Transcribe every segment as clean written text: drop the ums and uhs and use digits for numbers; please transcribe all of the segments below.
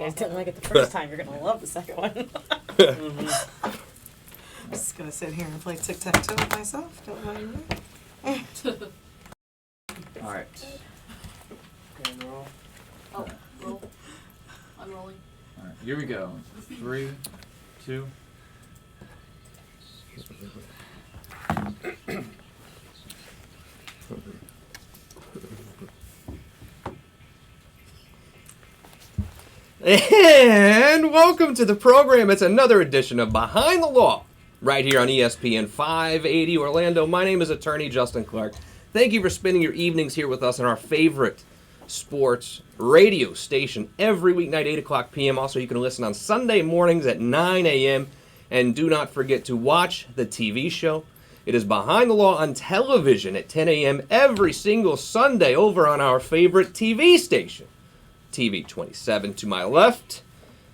guys didn't like it the first time, you're going to love the second one. Mm-hmm. I'm just going to sit here and play tic-tac-toe with myself. Don't mind me. All right. Okay, roll. Oh, roll. Unrolling. All right, here we go. 3, 2. And welcome to the program. It's another edition of Behind the Law, right here on ESPN 580 Orlando. My name is attorney Justin Clark. Thank you for spending your evenings here with us on our favorite sports radio station every weeknight, 8 o'clock p.m. Also, you can listen on Sunday mornings at 9 a.m. And do not forget to watch the TV show. It is Behind the Law on television at 10 a.m. every single Sunday over on our favorite TV station, TV 27 to my left.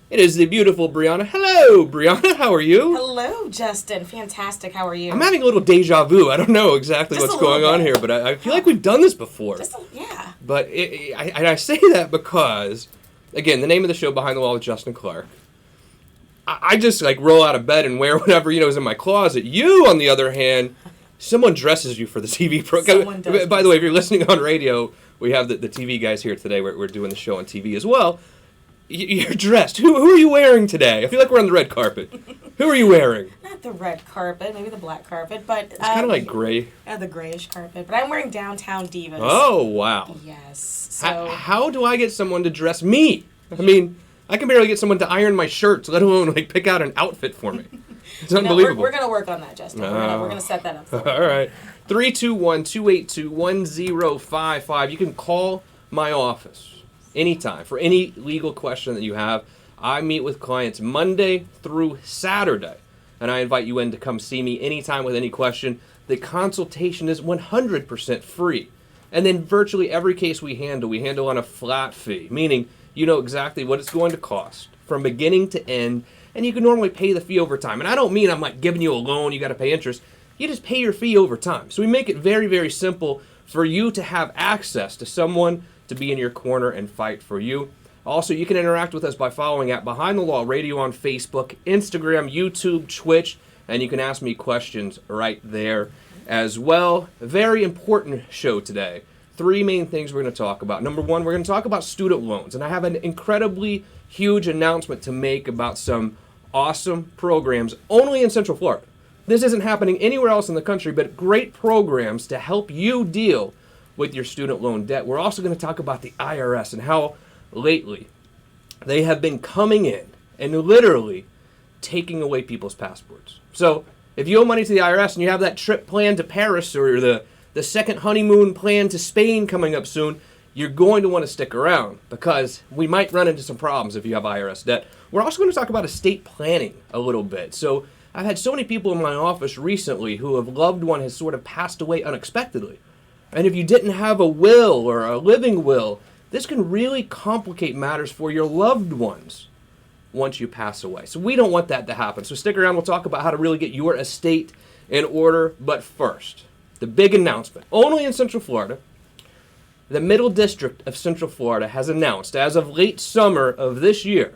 It is the beautiful Brianna. Hello, Brianna. How are you? Hello, Justin. Fantastic. How are you? I'm having a little deja vu. I don't know exactly what's going on here, but I feel like we've done this before. Yeah. But I say that because, again, the name of the show, Behind the Law with Justin Clark, I just like roll out of bed and wear whatever, is in my closet. You, on the other hand, someone dresses you for the TV program. By the way, if you're listening on radio, we have the TV guys here today. We're doing the show on TV as well. You're dressed. Who are you wearing today? I feel like we're on the red carpet. Who are you wearing? Not the red carpet, maybe the black carpet, but it's kind of like gray. The grayish carpet. But I'm wearing Downtown Divas. Oh wow! Yes. So how do I get someone to dress me? I mean, I can barely get someone to iron my shirts, let alone like pick out an outfit for me. It's unbelievable. We're gonna work on that, Justin. We're gonna set that up for you. All right. 321-282-1055. You can call my office anytime for any legal question that you have. I meet with clients Monday through Saturday, and I invite you in to come see me anytime with any question. The consultation is 100% free. And then virtually every case we handle on a flat fee, meaning you know exactly what it's going to cost from beginning to end, and you can normally pay the fee over time. And I don't mean I'm like giving you a loan, you got to pay interest. You just pay your fee over time. So we make it very, very simple for you to have access to someone to be in your corner and fight for you. Also, you can interact with us by following at Behind the Law Radio on Facebook, Instagram, YouTube, Twitch, and you can ask me questions right there as well. A very important show today. 3 main things we're going to talk about. Number 1, we're going to talk about student loans, and I have an incredibly huge announcement to make about some awesome programs only in Central Florida. This isn't happening anywhere else in the country, but great programs to help you deal with your student loan debt. We're also going to talk about the IRS and how lately they have been coming in and literally taking away people's passports. So if you owe money to the IRS and you have that trip planned to Paris or the second honeymoon plan to Spain coming up soon, you're going to want to stick around because we might run into some problems if you have IRS debt. We're also going to talk about estate planning a little bit. So I've had so many people in my office recently who have loved one has sort of passed away unexpectedly. And if you didn't have a will or a living will, this can really complicate matters for your loved ones once you pass away. So we don't want that to happen. So stick around. We'll talk about how to really get your estate in order. But first, the big announcement. Only in Central Florida, the Middle District of Central Florida has announced, as of late summer of this year,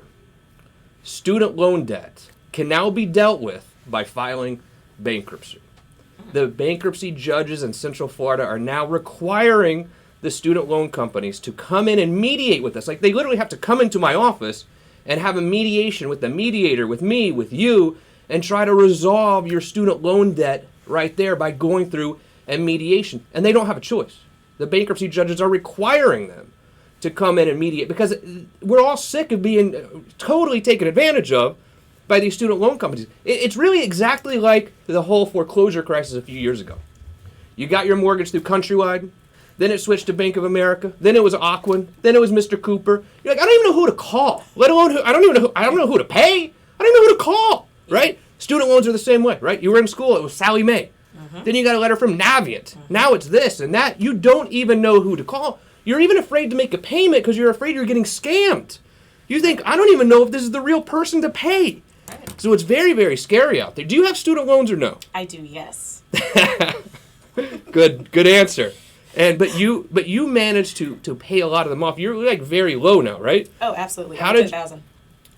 student loan debt can now be dealt with by filing bankruptcy. The bankruptcy judges in Central Florida are now requiring the student loan companies to come in and mediate with us. Like, they literally have to come into my office and have a mediation with the mediator, with me, with you, and try to resolve your student loan debt right there by going through a mediation. And they don't have a choice. The bankruptcy judges are requiring them to come in and mediate because we're all sick of being totally taken advantage of by these student loan companies. It's really exactly like the whole foreclosure crisis a few years ago. You got your mortgage through Countrywide, then it switched to Bank of America, then it was Aquin, then it was Mr. Cooper. You're like, I don't even know who to call, let alone I don't know who to pay. I don't even know who to call, right? Student loans are the same way, right? You were in school, it was Sally Mae. Then you got a letter from Navient. Now it's this and that. You don't even know who to call. You're even afraid to make a payment because you're afraid you're getting scammed. You think, I don't even know if this is the real person to pay. So it's very, very scary out there. Do you have student loans or no? I do, yes. Good answer. But you managed to pay a lot of them off. You're like very low now, right? Oh, absolutely. How Over did- 10,000.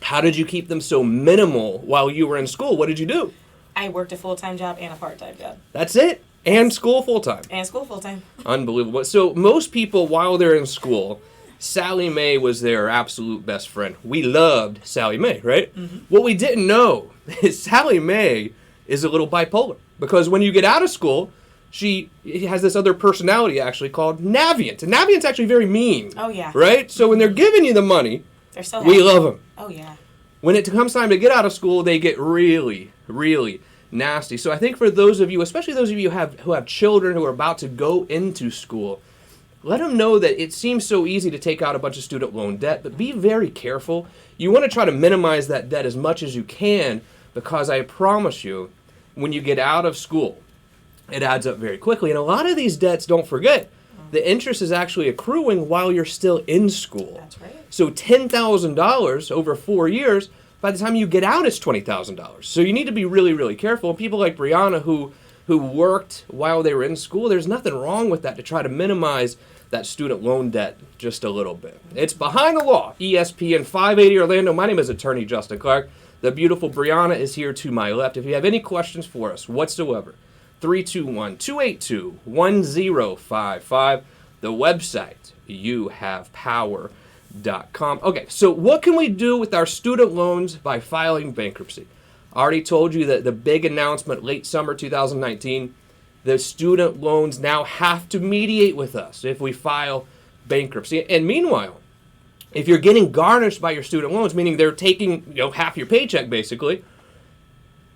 How did you keep them so minimal while you were in school? What did you do? I worked a full-time job and a part-time job. That's it. And school full time. And school full-time. Unbelievable. So most people, while they're in school, Sally Mae was their absolute best friend. We loved Sally Mae, right? Mm-hmm. What we didn't know is Sally Mae is a little bipolar. Because when you get out of school, she has this other personality actually called Navient. And Navient's actually very mean. Oh, yeah. Right? So when they're giving you the money, They're so we happy. love them. Oh, yeah. When it comes time to get out of school, they get really, really nasty. So I think for those of you, especially those of you who have children who are about to go into school, let them know that it seems so easy to take out a bunch of student loan debt, but be very careful. You want to try to minimize that debt as much as you can, because I promise you, when you get out of school, it adds up very quickly. And a lot of these debts, don't forget, the interest is actually accruing while you're still in school. That's right. So $10,000 over 4 years, by the time you get out, it's $20,000. So you need to be really, really careful. And people like Brianna who worked while they were in school, there's nothing wrong with that to try to minimize that student loan debt just a little bit. It's Behind the Law, ESPN 580 Orlando. My name is Attorney Justin Clark. The beautiful Brianna is here to my left. If you have any questions for us whatsoever, 321-282-1055. The website, youhavepower.com. Okay, so what can we do with our student loans by filing bankruptcy? I already told you that the big announcement late summer 2019, the student loans now have to mediate with us if we file bankruptcy. And meanwhile, if you're getting garnished by your student loans, meaning they're taking half your paycheck basically,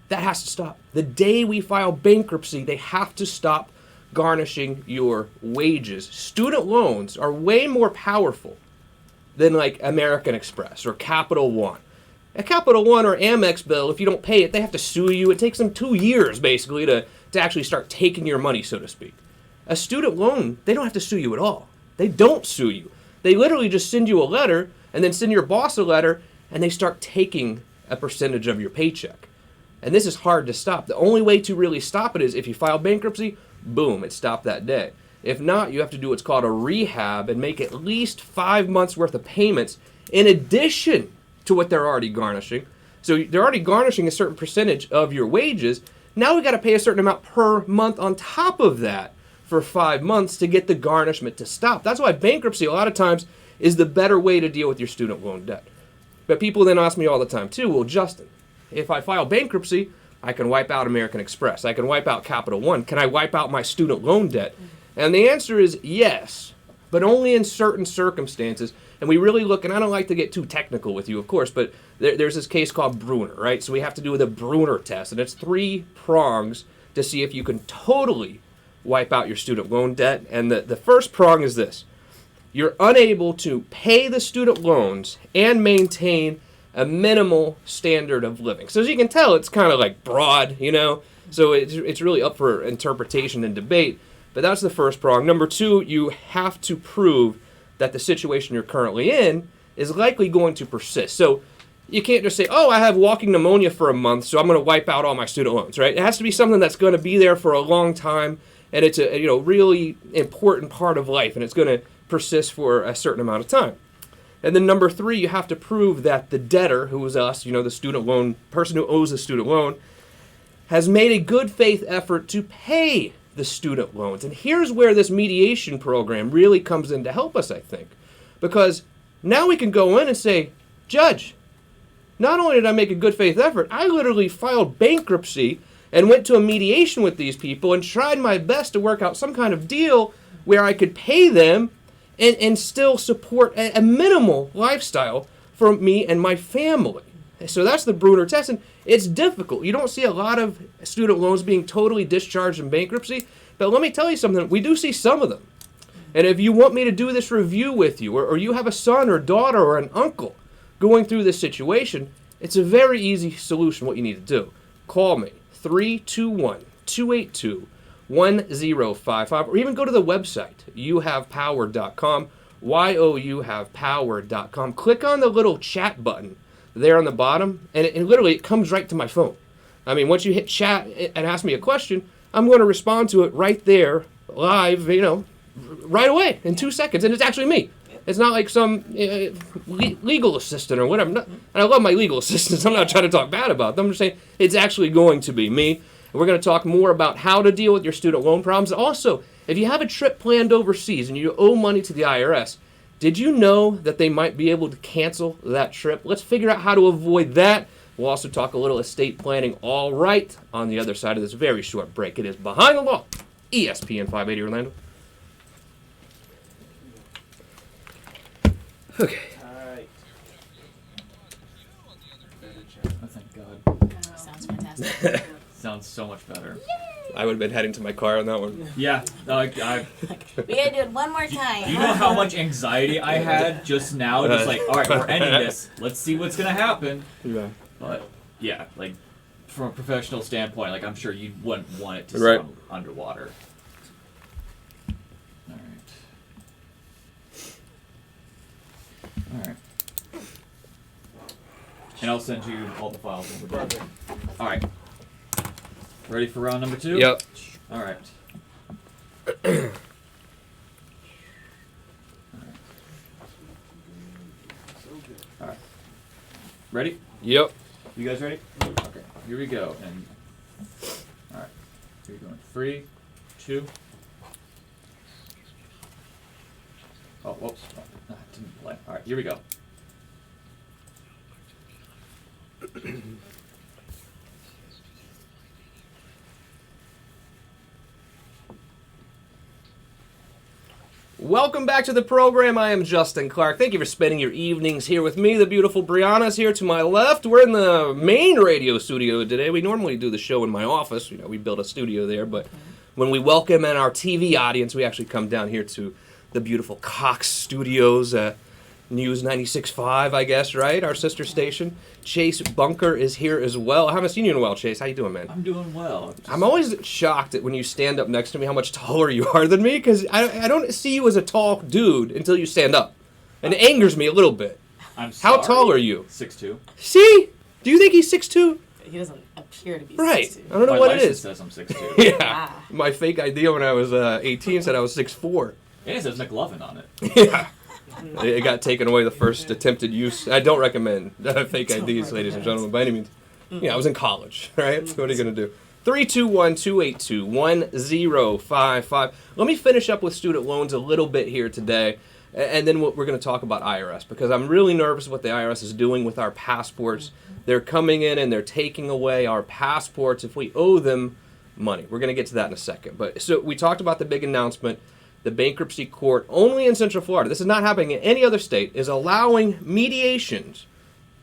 that has to stop. The day we file bankruptcy, they have to stop garnishing your wages. Student loans are way more powerful than like American Express or Capital One. A Capital One or Amex bill, if you don't pay it, they have to sue you. It takes them 2 years basically to actually start taking your money, so to speak. A student loan, they don't have to sue you at all. They don't sue you. They literally just send you a letter and then send your boss a letter, and they start taking a percentage of your paycheck. And this is hard to stop. The only way to really stop it is if you file bankruptcy, boom, it stopped that day. If not, you have to do what's called a rehab and make at least 5 months worth of payments in addition to what they're already garnishing. So they're already garnishing a certain percentage of your wages. Now we got to pay a certain amount per month on top of that for 5 months to get the garnishment to stop. That's why bankruptcy a lot of times is the better way to deal with your student loan debt. But people then ask me all the time too, well, Justin, if I file bankruptcy, I can wipe out American Express. I can wipe out Capital One. Can I wipe out my student loan debt? And the answer is yes, but only in certain circumstances. And we really look, and I don't like to get too technical with you, of course, but there's this case called Bruner, right? So we have to do the Bruner test, and it's 3 prongs to see if you can totally wipe out your student loan debt. And the first prong is this. You're unable to pay the student loans and maintain a minimal standard of living. So as you can tell, it's kind of like broad, so it's really up for interpretation and debate. But that's the first prong. Number 2, you have to prove that the situation you're currently in is likely going to persist. So you can't just say, oh, I have walking pneumonia for a month, so I'm going to wipe out all my student loans, right? It has to be something that's going to be there for a long time, and it's a really important part of life, and it's going to persist for a certain amount of time. And then number 3, you have to prove that the debtor, who is us, the student loan, person who owes the student loan, has made a good faith effort to pay the student loans. And here's where this mediation program really comes in to help us, I think. Because now we can go in and say, Judge, not only did I make a good faith effort, I literally filed bankruptcy and went to a mediation with these people and tried my best to work out some kind of deal where I could pay them and still support a minimal lifestyle for me and my family. So that's the Bruner test, and it's difficult. You don't see a lot of student loans being totally discharged in bankruptcy, but let me tell you something, we do see some of them. And if you want me to do this review with you, or you have a son or daughter or an uncle going through this situation, it's a very easy solution what you need to do. Call me, 321-282-1055, or even go to the website, youhavepower.com, youhavepower.com. Click on the little chat button there on the bottom, and literally it comes right to my phone. I mean, once you hit chat and ask me a question, I'm going to respond to it right there, live, right away in 2 seconds, and it's actually me. It's not like some legal assistant or whatever. And I love my legal assistants. I'm not trying to talk bad about them. I'm just saying it's actually going to be me. And we're going to talk more about how to deal with your student loan problems. Also, if you have a trip planned overseas and you owe money to the IRS, did you know that they might be able to cancel that trip? Let's figure out how to avoid that. We'll also talk a little estate planning, all right, on the other side of this very short break. It is Behind the Law, ESPN 580 Orlando. Okay. Alright. Oh, thank God. Sounds fantastic. Sounds so much better. I would have been heading to my car on that one. Yeah, We gotta do it one more time. you know how much anxiety I had just now? Just like, alright, we're ending this. Let's see what's gonna happen. Yeah. But, yeah, like, from a professional standpoint, like, I'm sure you wouldn't want it to Right. sound underwater. Alright. And I'll send you all the files when we're done. Alright. Ready for round number 2? Yep. Alright. Alright. Ready? Yep. You guys ready? Okay. Here we go. And alright. Here we go. 3, 2. Oh, whoops. Oh, didn't play. Alright, here we go. Welcome back to the program. I am Justin Clark. Thank you for spending your evenings here with me. The beautiful Brianna's here to my left. We're in the main radio studio today. We normally do the show in my office. You know, we built a studio there, but when we welcome in our TV audience, we actually come down here to the beautiful Cox Studios, News 96.5, I guess, right? Our sister station. Chase Bunker is here as well. I haven't seen you in a while, Chase. How you doing, man? I'm doing well. I'm always shocked at when you stand up next to me how much taller you are than me, because I don't see you as a tall dude until you stand up. And it angers me a little bit. I'm sorry. How tall are you? 6'2". See? Do you think he's 6'2"? He doesn't appear to be Right. 6'2". I don't know My what it license is. says I'm 6'2". Yeah. Ah. My fake ID when I was 18 said I was 6'4". And it says McLovin on it. Yeah. It got taken away the first attempted use. I don't recommend fake IDs, ladies and gentlemen, by any means. Yeah, I was in college, right? So what are you going to do? 321-282-1055. Let me finish up with student loans a little bit here today, and then we're going to talk about IRS, because I'm really nervous what the IRS is doing with our passports. They're coming in and they're taking away our passports if we owe them money. We're going to get to that in a second. But so we talked about the big announcement. The bankruptcy court, only in Central Florida, this is not happening in any other state, is allowing mediations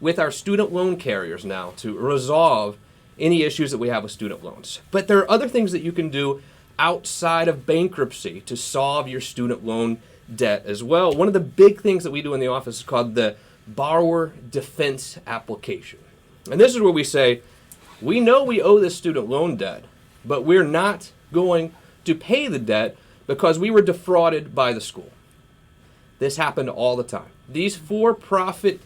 with our student loan carriers now to resolve any issues that we have with student loans. But there are other things that you can do outside of bankruptcy to solve your student loan debt as well. One of the big things that we do in the office is called the borrower defense application. And this is where we say, we know we owe this student loan debt, but we're not going to pay the debt because we were defrauded by the school. This happened all the time. These for-profit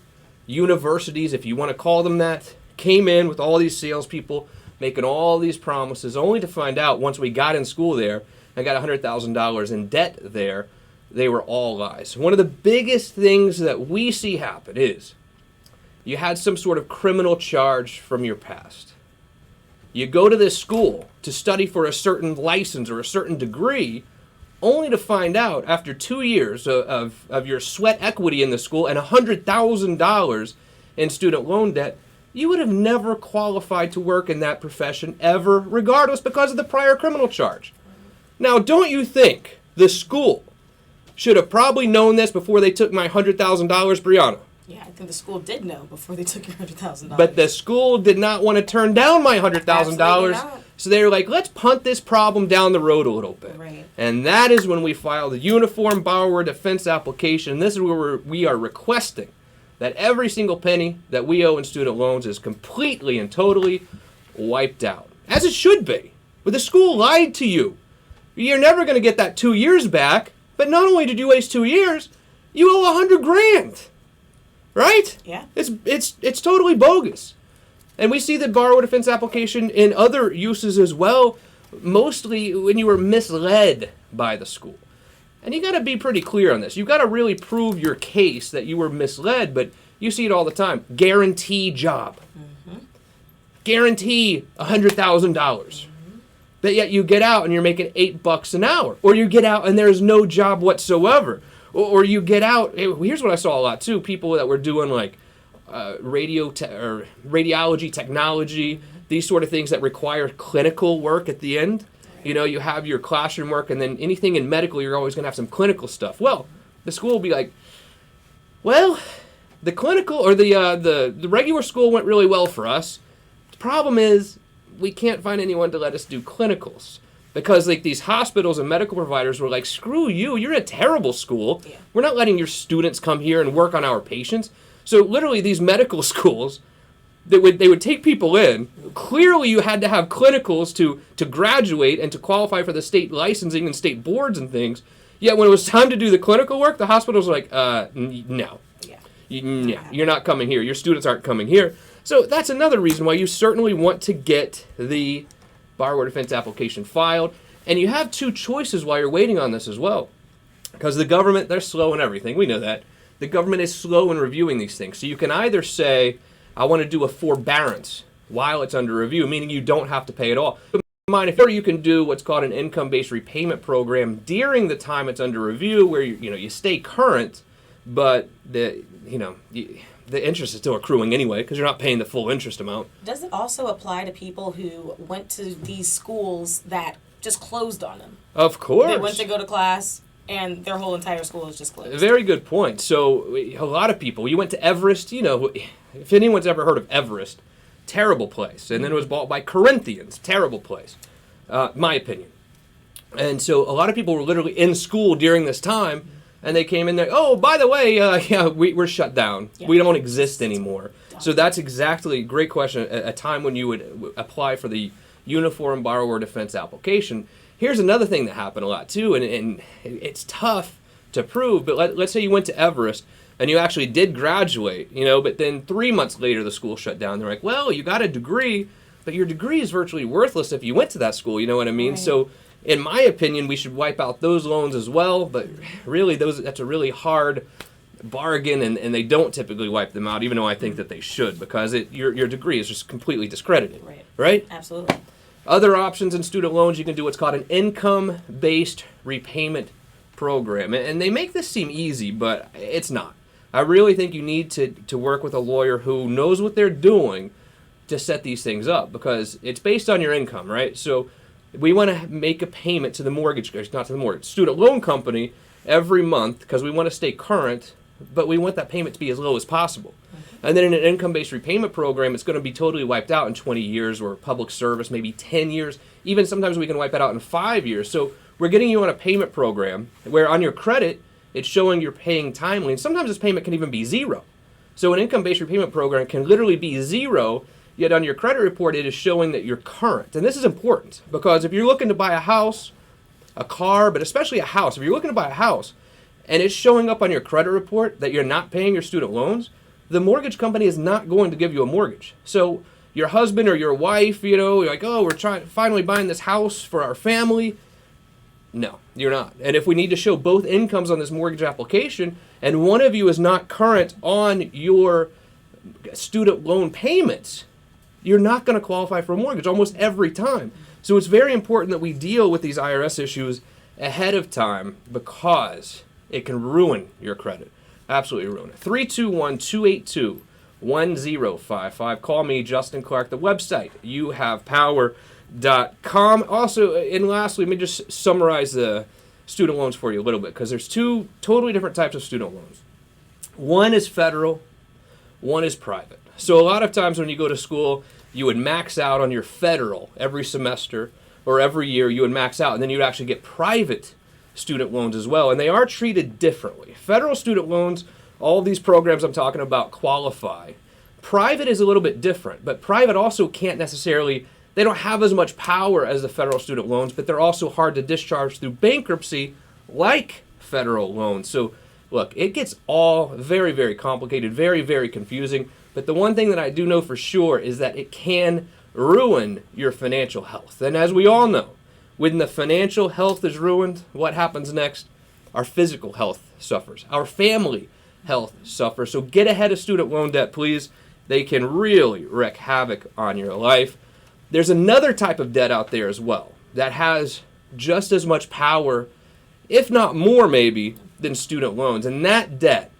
universities, if you want to call them that, came in with all these salespeople making all these promises, only to find out once we got in school there and got $100,000 in debt there, they were all lies. One of the biggest things that we see happen is you had some sort of criminal charge from your past. You go to this school to study for a certain license or a certain degree, only to find out after 2 years of your sweat equity in the school and $100,000 in student loan debt, you would have never qualified to work in that profession ever, regardless, because of the prior criminal charge. Now, don't you think the school should have probably known this before they took my $100,000, Brianna? Yeah, I think the school did know before they took your $100,000. But the school did not want to turn down my Absolutely $100,000. not. So they were like, let's punt this problem down the road a little bit. Right. And that is when we filed the Uniform Borrower Defense Application. This is where we are requesting that every single penny that we owe in student loans is completely and totally wiped out. As it should be. But the school lied to you. You're never going to get that 2 years back. But not only did you waste 2 years, you owe $100,000. Right? Yeah. It's totally bogus. And we see the borrower defense application in other uses as well, mostly when you were misled by the school. And you got to be pretty clear on this. You got to really prove your case that you were misled, but you see it all the time. Guarantee job. Guarantee $100,000. But yet you get out and you're making $8 an hour. Or you get out and there's no job whatsoever. Or you get out, here's what I saw a lot too, people that were doing like radiology technology, these sort of things that require clinical work at the end. You know, you have your classroom work, and then anything in medical, you're always going to have some clinical stuff. Well, the school will be like, well, the clinical or the regular school went really well for us. The problem is we can't find anyone to let us do clinicals. Because like these hospitals and medical providers were like, screw you, you're a terrible school. Yeah. We're not letting your students come here and work on our patients. So literally these medical schools, they would take people in. Clearly you had to have clinicals to graduate and to qualify for the state licensing and state boards and things. Yet when it was time to do the clinical work, the hospitals were like, no. Yeah. No, you're not coming here. Your students aren't coming here. So that's another reason why you certainly want to get the borrower defense application filed. And you have two choices while you're waiting on this as well. Because the government, they're slow in everything. We know that. The government is slow in reviewing these things. So you can either say, I want to do a forbearance while it's under review, meaning you don't have to pay it all. But mind, or you can do what's called an income-based repayment program during the time it's under review, where you stay current, but the interest is still accruing anyway because you're not paying the full interest amount. Does it also apply to people who went to these schools that just closed on them? Of course. They went to go to class, and their whole entire school is just closed. Very good point. So a lot of people, you went to Everest, if anyone's ever heard of Everest, terrible place. And then it was bought by Corinthians, terrible place, my opinion. And so a lot of people were literally in school during this time, and they came in there, oh, by the way, we're shut down. Yeah. We don't exist anymore. So that's exactly a great question, a time when you would apply for the Uniform Borrower Defense application. Here's another thing that happened a lot too, and it's tough to prove, but let's say you went to Everest and you actually did graduate, but then 3 months later the school shut down. They're like, well, you got a degree, but your degree is virtually worthless if you went to that school, you know what I mean? Right. So in my opinion, we should wipe out those loans as well, but really that's a really hard bargain, and they don't typically wipe them out, even though I think that they should, because your degree is just completely discredited, right? Absolutely. Other options in student loans, you can do what's called an income-based repayment program. And they make this seem easy, but it's not. I really think you need to work with a lawyer who knows what they're doing to set these things up, because it's based on your income, right? So we want to make a payment to the mortgage, not to the mortgage, student loan company every month, because we want to stay current, but we want that payment to be as low as possible. And then in an income-based repayment program, it's going to be totally wiped out in 20 years, or public service, maybe 10 years. Even sometimes we can wipe it out in 5 years. So we're getting you on a payment program where on your credit, it's showing you're paying timely. And sometimes this payment can even be zero. So an income-based repayment program can literally be zero, yet on your credit report, it is showing that you're current. And this is important, because if you're looking to buy a house, a car, but especially a house, if you're looking to buy a house, and it's showing up on your credit report that you're not paying your student loans, the mortgage company is not going to give you a mortgage. So your husband or your wife, you're like, oh, we're finally buying this house for our family. No, you're not. And if we need to show both incomes on this mortgage application, and one of you is not current on your student loan payments, you're not going to qualify for a mortgage almost every time. So it's very important that we deal with these IRS issues ahead of time, because it can ruin your credit. Absolutely ruin it. 321-282-1055. Call me, Justin Clark. The website, youhavepower.com. Also, and lastly, let me just summarize the student loans for you a little bit, because there's two totally different types of student loans. One is federal, one is private. So a lot of times when you go to school, you would max out on your federal every semester or every year. You would max out, and then you'd actually get private student loans as well, and they are treated differently. Federal student loans, all these programs I'm talking about qualify. Private is a little bit different, but private also can't necessarily, they don't have as much power as the federal student loans, but they're also hard to discharge through bankruptcy like federal loans. So look, it gets all very, very complicated, very, very confusing, but the one thing that I do know for sure is that it can ruin your financial health. And as we all know, when the financial health is ruined, what happens next? our physical health suffers, our family health suffers. So get ahead of student loan debt, please. They can really wreak havoc on your life. There's another type of debt out there as well that has just as much power, if not more maybe, than student loans. And that debt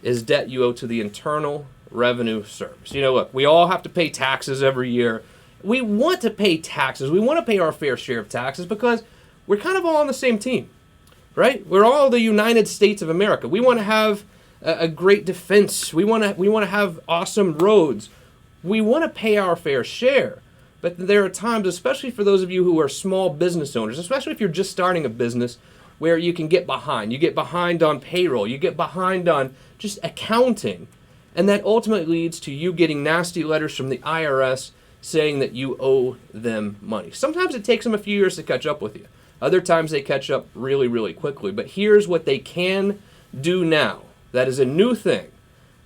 is debt you owe to the Internal Revenue Service. You know, look, we all have to pay taxes every year. We want to pay taxes. We want to pay our fair share of taxes because we're kind of all on the same team, right? We're all the United States of America. We want to have a great defense. We want to have awesome roads. We want to pay our fair share. But there are times, especially for those of you who are small business owners, especially if you're just starting a business, where you can get behind. You get behind on payroll. You get behind on just accounting. And that ultimately leads to you getting nasty letters from the IRS saying that you owe them money. Sometimes it takes them a few years to catch up with you. Other times they catch up really, really quickly. But here's what they can do now. That is a new thing.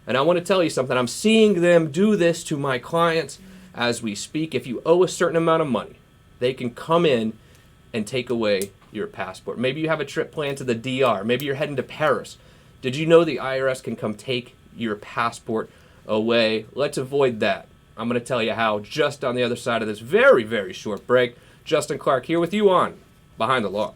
And I want to tell you something. I'm seeing them do this to my clients as we speak. If you owe a certain amount of money, they can come in and take away your passport. Maybe you have a trip planned to the DR. Maybe you're heading to Paris. Did you know the IRS can come take your passport away? Let's avoid that. I'm going to tell you how just on the other side of this very, very short break. Justin Clark here with you on Behind the Law.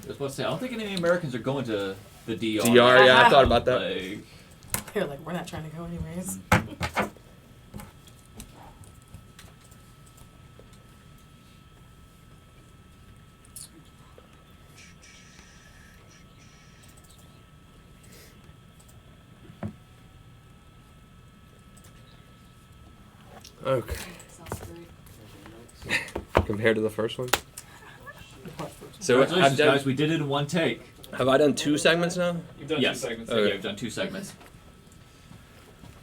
I was about to say, I don't think any Americans are going to the DR. DR, yeah, I thought about that. Like, They're like, we're not trying to go anyways. Okay. Sounds great. Compared to the first one? So congratulations, guys. We did it in one take. have I done 2 segments now? You've done Yes. 2 segments. Okay. Yeah, we've done 2 segments.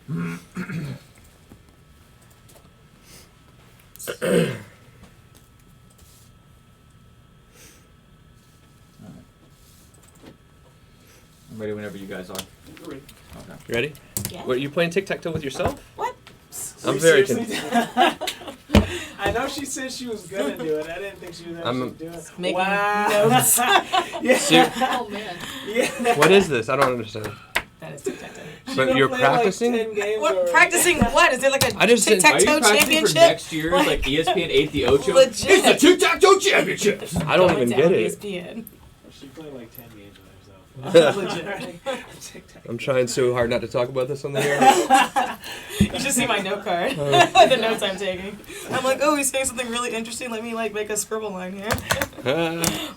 I'm ready whenever you guys are. Okay. You ready? Yeah. What, are you playing tic-tac-toe with yourself? What? I'm very Seriously? I know she said she was gonna do it. I didn't think she was I'm- actually doing it. Making Wow. notes. Yeah. Oh man. Yeah. What is this? I don't understand. That is tic-tac-toe. She But don't you're play, practicing? Like 10 games What, or- practicing what? Is there like a I just said- Are you tic-tac-toe practicing for championship? next year's like ESPN 8 the Ocho? Legit. It's the Tic-Tac-Toe Championships! I don't even get it. ESPN. She played like 10 games with herself. Legit. Tic-tac. I'm trying so hard not to talk about this on the air. You should see my note card. The notes I'm taking. I'm like, oh, he's saying something really interesting. Let me like make a scribble line here.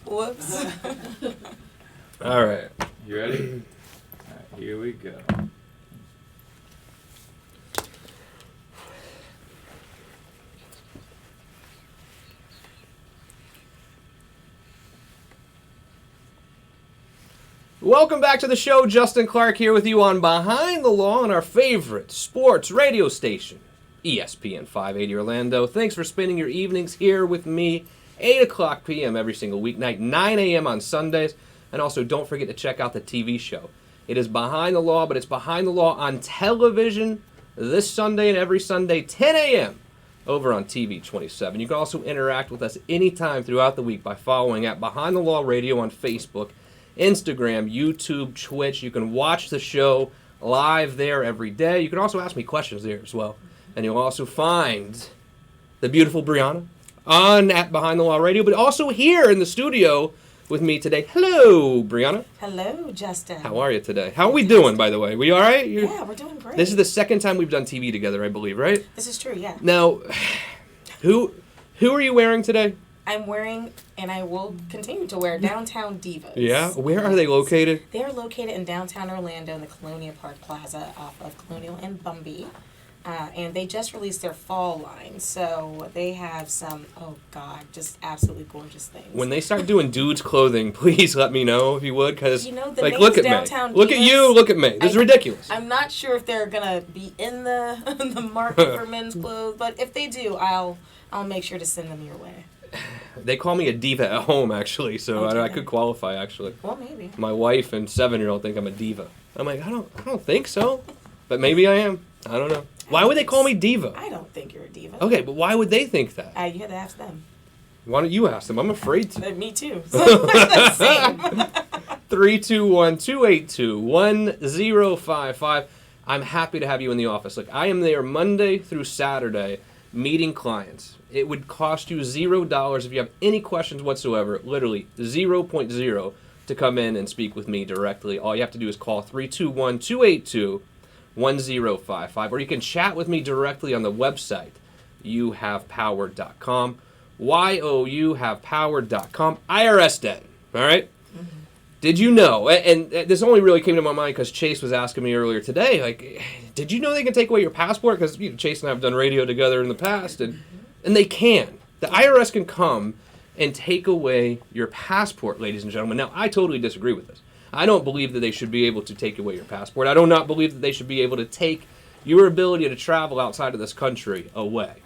Whoops. All right. You ready? All right, here we go. Welcome back to the show. Justin Clark here with you on Behind the Law on our favorite sports radio station, ESPN 580 Orlando. Thanks for spending your evenings here with me, 8 o'clock p.m. every single weeknight, 9 a.m. on Sundays. And also, don't forget to check out the TV show. It is Behind the Law, but it's Behind the Law on television this Sunday and every Sunday, 10 a.m. over on TV 27. You can also interact with us anytime throughout the week by following at Behind the Law Radio on Facebook, Instagram, YouTube, Twitch. You can watch the show live there every day. You can also ask me questions there as well. And you'll also find the beautiful Brianna on at Behind the Law Radio, but also here in the studio with me today. Hello, Brianna. Hello, Justin. How are you today? How are we doing, by the way? We all right? Yeah, we're doing great. This is the second time we've done TV together, I believe, right? This is true, yeah. Now, who are you wearing today? I'm wearing, and I will continue to wear, Downtown Divas. Yeah? Where are they located? They are located in downtown Orlando in the Colonia Park Plaza off of Colonial and Bumby. And they just released their fall line. So they have some, oh God, just absolutely gorgeous things. When they start doing dudes' clothing, please let me know if you would, because, You know, the like, name's look at Downtown me. Look at Divas. you, look at me. This is ridiculous. I'm not sure if they're gonna be in the the market for men's clothes, but if they do, I'll make sure to send them your way. They call me a diva at home, actually, so Oh, do I they? could qualify, actually. Well, maybe. My wife and 7-year-old think I'm a diva. I'm like, I don't think so, but maybe I am. I don't know. Why would they call me diva? I don't think you're a diva. Okay, but why would they think that? You had to ask them. Why don't you ask them? I'm afraid to. Me too. Same. 321-282-1055. I'm happy to have you in the office. Look, I am there Monday through Saturday meeting clients. It would cost you $0 if you have any questions whatsoever, literally 0.0, to come in and speak with me directly. All you have to do is call 321-282-1055, or you can chat with me directly on the website, youhavepower.com, youhavepower.com, IRS debt, all right? Did you know, and this only really came to my mind because Chase was asking me earlier today, like, did you know they can take away your passport? Because Chase and I have done radio together in the past, and they can. The IRS can come and take away your passport, ladies and gentlemen. Now, I totally disagree with this. I don't believe that they should be able to take away your passport. I do not believe that they should be able to take your ability to travel outside of this country away.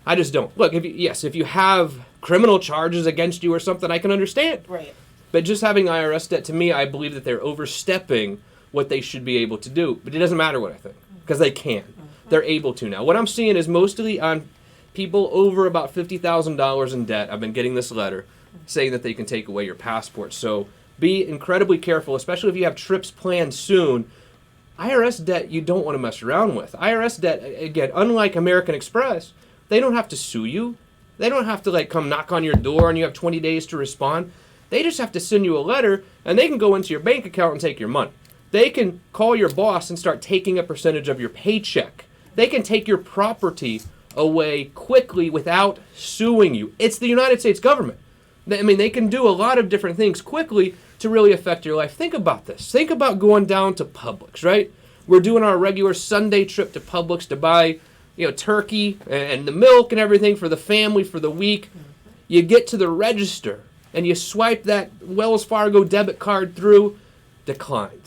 I just don't. Look, if you have criminal charges against you or something, I can understand. Right. But just having IRS debt, to me, I believe that they're overstepping what they should be able to do. But it doesn't matter what I think, because they can. They're able to now. What I'm seeing is mostly on people over about $50,000 in debt. I've been getting this letter saying that they can take away your passport. So be incredibly careful, especially if you have trips planned soon. IRS debt you don't want to mess around with. IRS debt, again, unlike American Express, they don't have to sue you. They don't have to come knock on your door and you have 20 days to respond. They just have to send you a letter, and they can go into your bank account and take your money. They can call your boss and start taking a percentage of your paycheck. They can take your property away quickly without suing you. It's the United States government. They can do a lot of different things quickly to really affect your life. Think about this. Think about going down to Publix, right? We're doing our regular Sunday trip to Publix to buy, turkey and the milk and everything for the family for the week. You get to the register, and you swipe that Wells Fargo debit card through, declined.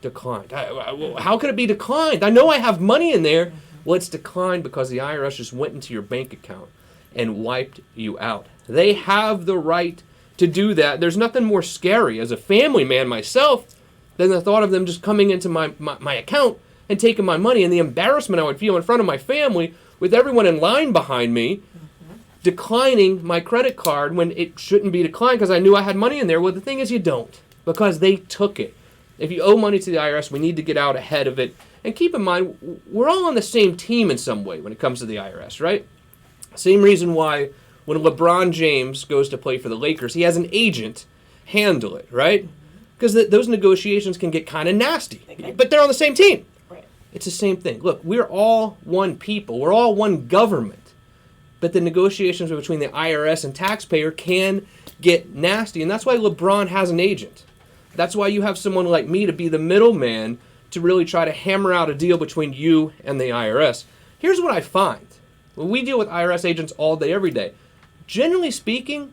How could it be declined? I know I have money in there. Well, it's declined because the IRS just went into your bank account and wiped you out. They have the right to do that. There's nothing more scary as a family man myself than the thought of them just coming into my account and taking my money, and the embarrassment I would feel in front of my family with everyone in line behind me declining my credit card when it shouldn't be declined because I knew I had money in there. Well, the thing is you don't, because they took it. If you owe money to the IRS, we need to get out ahead of it. And keep in mind, we're all on the same team in some way when it comes to the IRS, right? Same reason why when LeBron James goes to play for the Lakers, he has an agent handle it, right? Because those negotiations can get kind of nasty. Okay. But they're on the same team. Right. It's the same thing. Look, we're all one people. We're all one government. But the negotiations between the IRS and taxpayer can get nasty. And that's why LeBron has an agent. That's why you have someone like me to be the middleman to really try to hammer out a deal between you and the IRS. Here's what I find. When we deal with IRS agents all day, every day, generally speaking,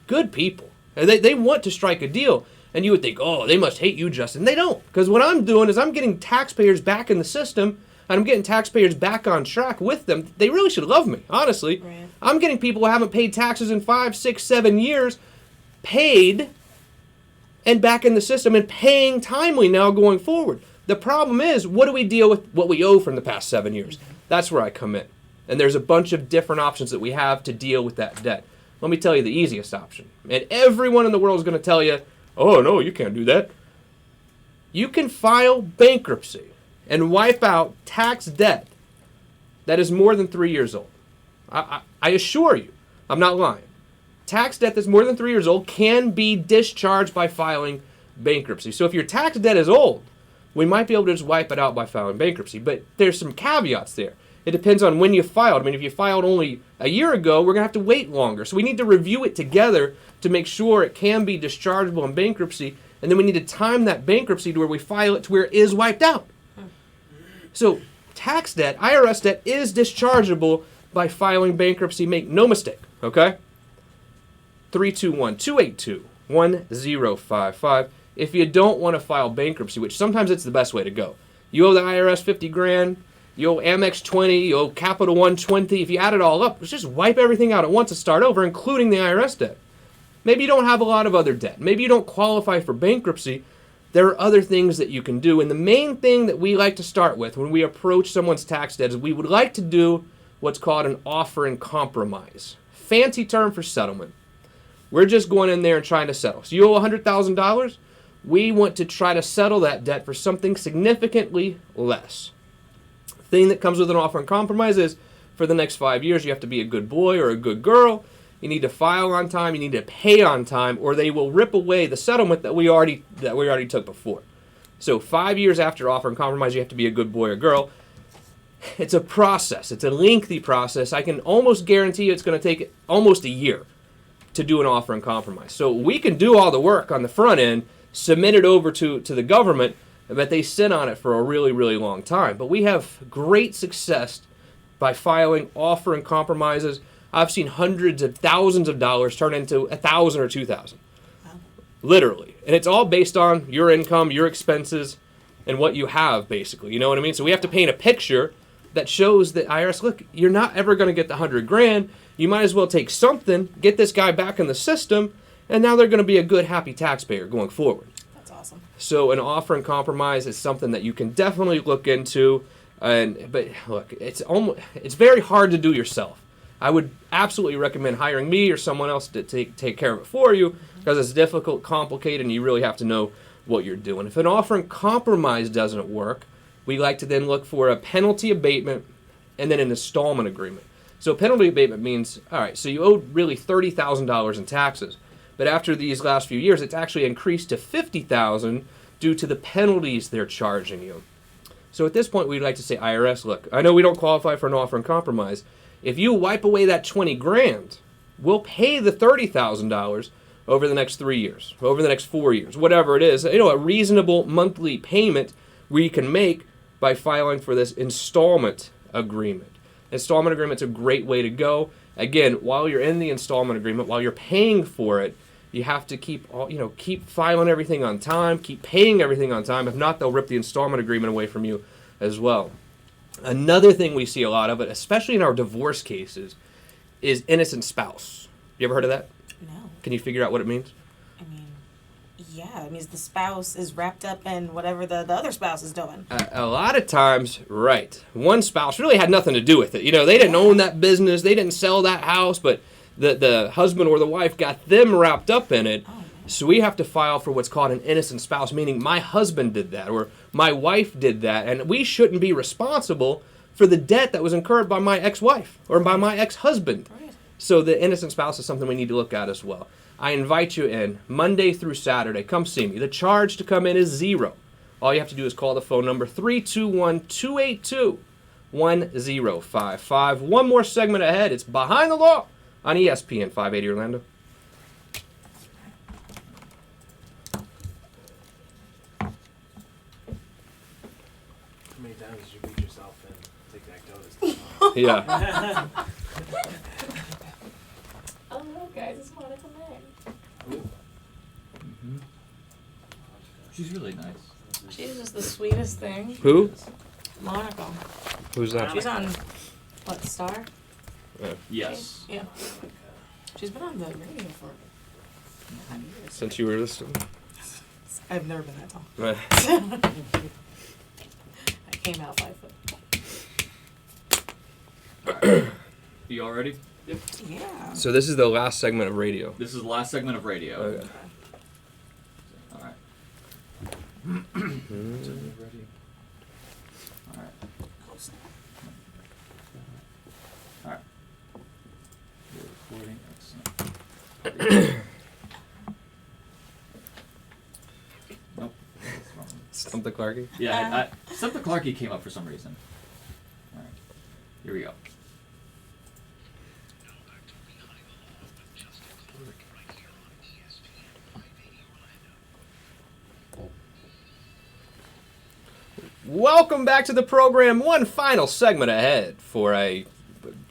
good people. They want to strike a deal. And you would think, oh, they must hate you, Justin. They don't. Because what I'm doing is I'm getting taxpayers back in the system, and I'm getting taxpayers back on track with them. They really should love me, honestly. Right. I'm getting people who haven't paid taxes in 5, 6, 7 years paid and back in the system and paying timely now going forward. The problem is, what do we deal with what we owe from the past 7 years? That's where I come in. And there's a bunch of different options that we have to deal with that debt. Let me tell you the easiest option. And everyone in the world is going to tell you, oh, no, you can't do that. You can file bankruptcy and wipe out tax debt that is more than 3 years old. I assure you, I'm not lying. Tax debt that's more than 3 years old can be discharged by filing bankruptcy. So if your tax debt is old, we might be able to just wipe it out by filing bankruptcy. But there's some caveats there. It depends on when you filed. If you filed only a year ago, we're going to have to wait longer. So we need to review it together to make sure it can be dischargeable in bankruptcy. And then we need to time that bankruptcy to where we file it to where it is wiped out. So tax debt, IRS debt, is dischargeable by filing bankruptcy. Make no mistake, okay? 321-282-1055. If you don't want to file bankruptcy, which sometimes it's the best way to go. You owe the IRS 50 grand, you owe Amex 20, you owe Capital One 20. If you add it all up, let's just wipe everything out at once and start over, including the IRS debt. Maybe you don't have a lot of other debt. Maybe you don't qualify for bankruptcy. There are other things that you can do. And the main thing that we like to start with when we approach someone's tax debt is we would like to do what's called an offer in compromise. fancy term for settlement. We're just going in there and trying to settle. So you owe $100,000. We want to try to settle that debt for something significantly less. The thing that comes with an offer and compromise is for the next 5 years, you have to be a good boy or a good girl. You need to file on time. You need to pay on time, or they will rip away the settlement that we already took before. So 5 years after offer and compromise, you have to be a good boy or girl. It's a process. It's a lengthy process. I can almost guarantee you it's going to take almost a year to do an offer and compromise. So we can do all the work on the front end, submit it over to the government, but they sit on it for a really, really long time. But we have great success by filing offer and compromises. I've seen hundreds of thousands of dollars turn into $1,000 or $2,000. Wow. Literally. And it's all based on your income, your expenses, and what you have, basically. You know what I mean? So we have to paint a picture that shows that IRS, look, you're not ever going to get the $100,000. You might as well take something, get this guy back in the system, and now they're going to be a good, happy taxpayer going forward. That's awesome. So an offer and compromise is something that you can definitely look into. But look, it's very hard to do yourself. I would absolutely recommend hiring me or someone else to take care of it for you, because it's difficult, complicated, and you really have to know what you're doing. If an offer and compromise doesn't work, we like to then look for a penalty abatement and then an installment agreement. So penalty abatement means, all right, so you owed really $30,000 in taxes, but after these last few years, it's actually increased to $50,000 due to the penalties they're charging you. So at this point, we'd like to say, IRS, look, I know we don't qualify for an offer and compromise. If you wipe away that $20,000, we'll pay the $30,000 over the next 3 years, over the next 4 years, whatever it is. You know, a reasonable monthly payment we can make by filing for this installment agreement. Installment agreement's a great way to go. Again, while you're in the installment agreement, while you're paying for it, you have to keep filing everything on time, keep paying everything on time. If not, they'll rip the installment agreement away from you as well. Another thing we see a lot of it, especially in our divorce cases, is innocent spouse. You ever heard of that? No. Can you figure out what it means? I mean, yeah. It means the spouse is wrapped up in whatever the other spouse is doing. A lot of times, right, one spouse really had nothing to do with it. You know, they didn't own that business, they didn't sell that house, but the husband or the wife got them wrapped up in it. Oh, man. So we have to file for what's called an innocent spouse, meaning my husband did that or my wife did that, and we shouldn't be responsible for the debt that was incurred by my ex-wife or by my ex-husband. Right. So the innocent spouse is something we need to look at as well. I invite you in Monday through Saturday. Come see me. The charge to come in is $0. All you have to do is call the phone number 321-282-1055. One more segment ahead. It's Behind the Law on ESPN 580 Orlando. How many times did you beat yourself and take that notice? Yeah. Oh, okay. I just want to come in. She's really nice. She's just the sweetest thing. Who? Monica. Who's that? She's on, what, Star? Yes. Yeah. She's been on the radio for 5 years. Since you were listening. I've never been that tall. Right. I came out 5 foot. You all ready? Yeah. So this is the last segment of radio. This is the last segment of radio. Okay. All right. Ready? All right. All right. You're recording. Excellent. Nope. That's wrong. Stump the Clarkie. Yeah, something Clarkie came up for some reason. All right. Here we go. Welcome back to the program. One final segment ahead for a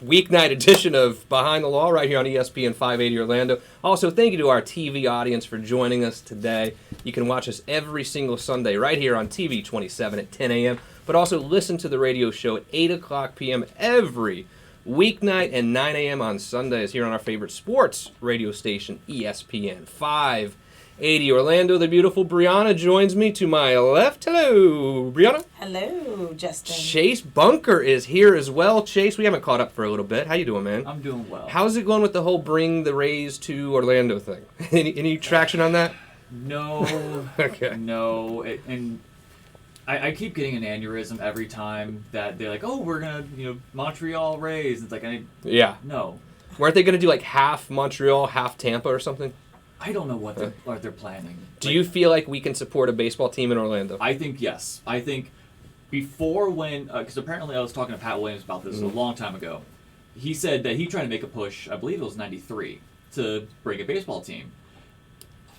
weeknight edition of Behind the Law right here on ESPN 580 Orlando. Also, thank you to our TV audience for joining us today. You can watch us every single Sunday right here on TV 27 at 10 a.m., but also listen to the radio show at 8 o'clock p.m. every weeknight and 9 a.m. on Sundays here on our favorite sports radio station, ESPN 580. 80 Orlando. The beautiful Brianna joins me to my left. Hello, Brianna. Hello, Justin. Chase Bunker is here as well. Chase, we haven't caught up for a little bit. How you doing, man? I'm doing well. How's it going with the whole bring the Rays to Orlando thing? Any traction on that? No. Okay. No. And I keep getting an aneurysm every time that they're like, oh, we're going to, Montreal Rays. It's like, Yeah. no. Weren't they going to do like half Montreal, half Tampa or something? I don't know what they're planning. Do you feel like we can support a baseball team in Orlando? I think yes. I think before when, because apparently I was talking to Pat Williams about this a long time ago. He said that he tried to make a push, I believe it was 93, to bring a baseball team.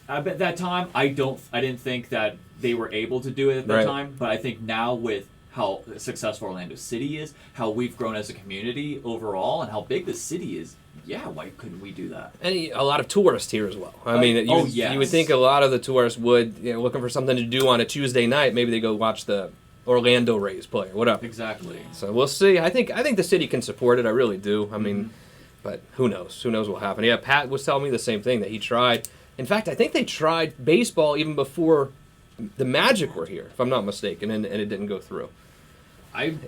At that time, I didn't think that they were able to do it at that time, but I think now with how successful Orlando City is, how we've grown as a community overall, and how big the city is, yeah, why couldn't we do that? And a lot of tourists here as well. I mean, yes. you would think a lot of the tourists would, looking for something to do on a Tuesday night, maybe they go watch the Orlando Rays play or whatever. Exactly. So we'll see. I think the city can support it. I really do. I mean, but who knows? Who knows what will happen? Yeah, Pat was telling me the same thing, that he tried. In fact, I think they tried baseball even before the Magic were here, if I'm not mistaken, and it didn't go through.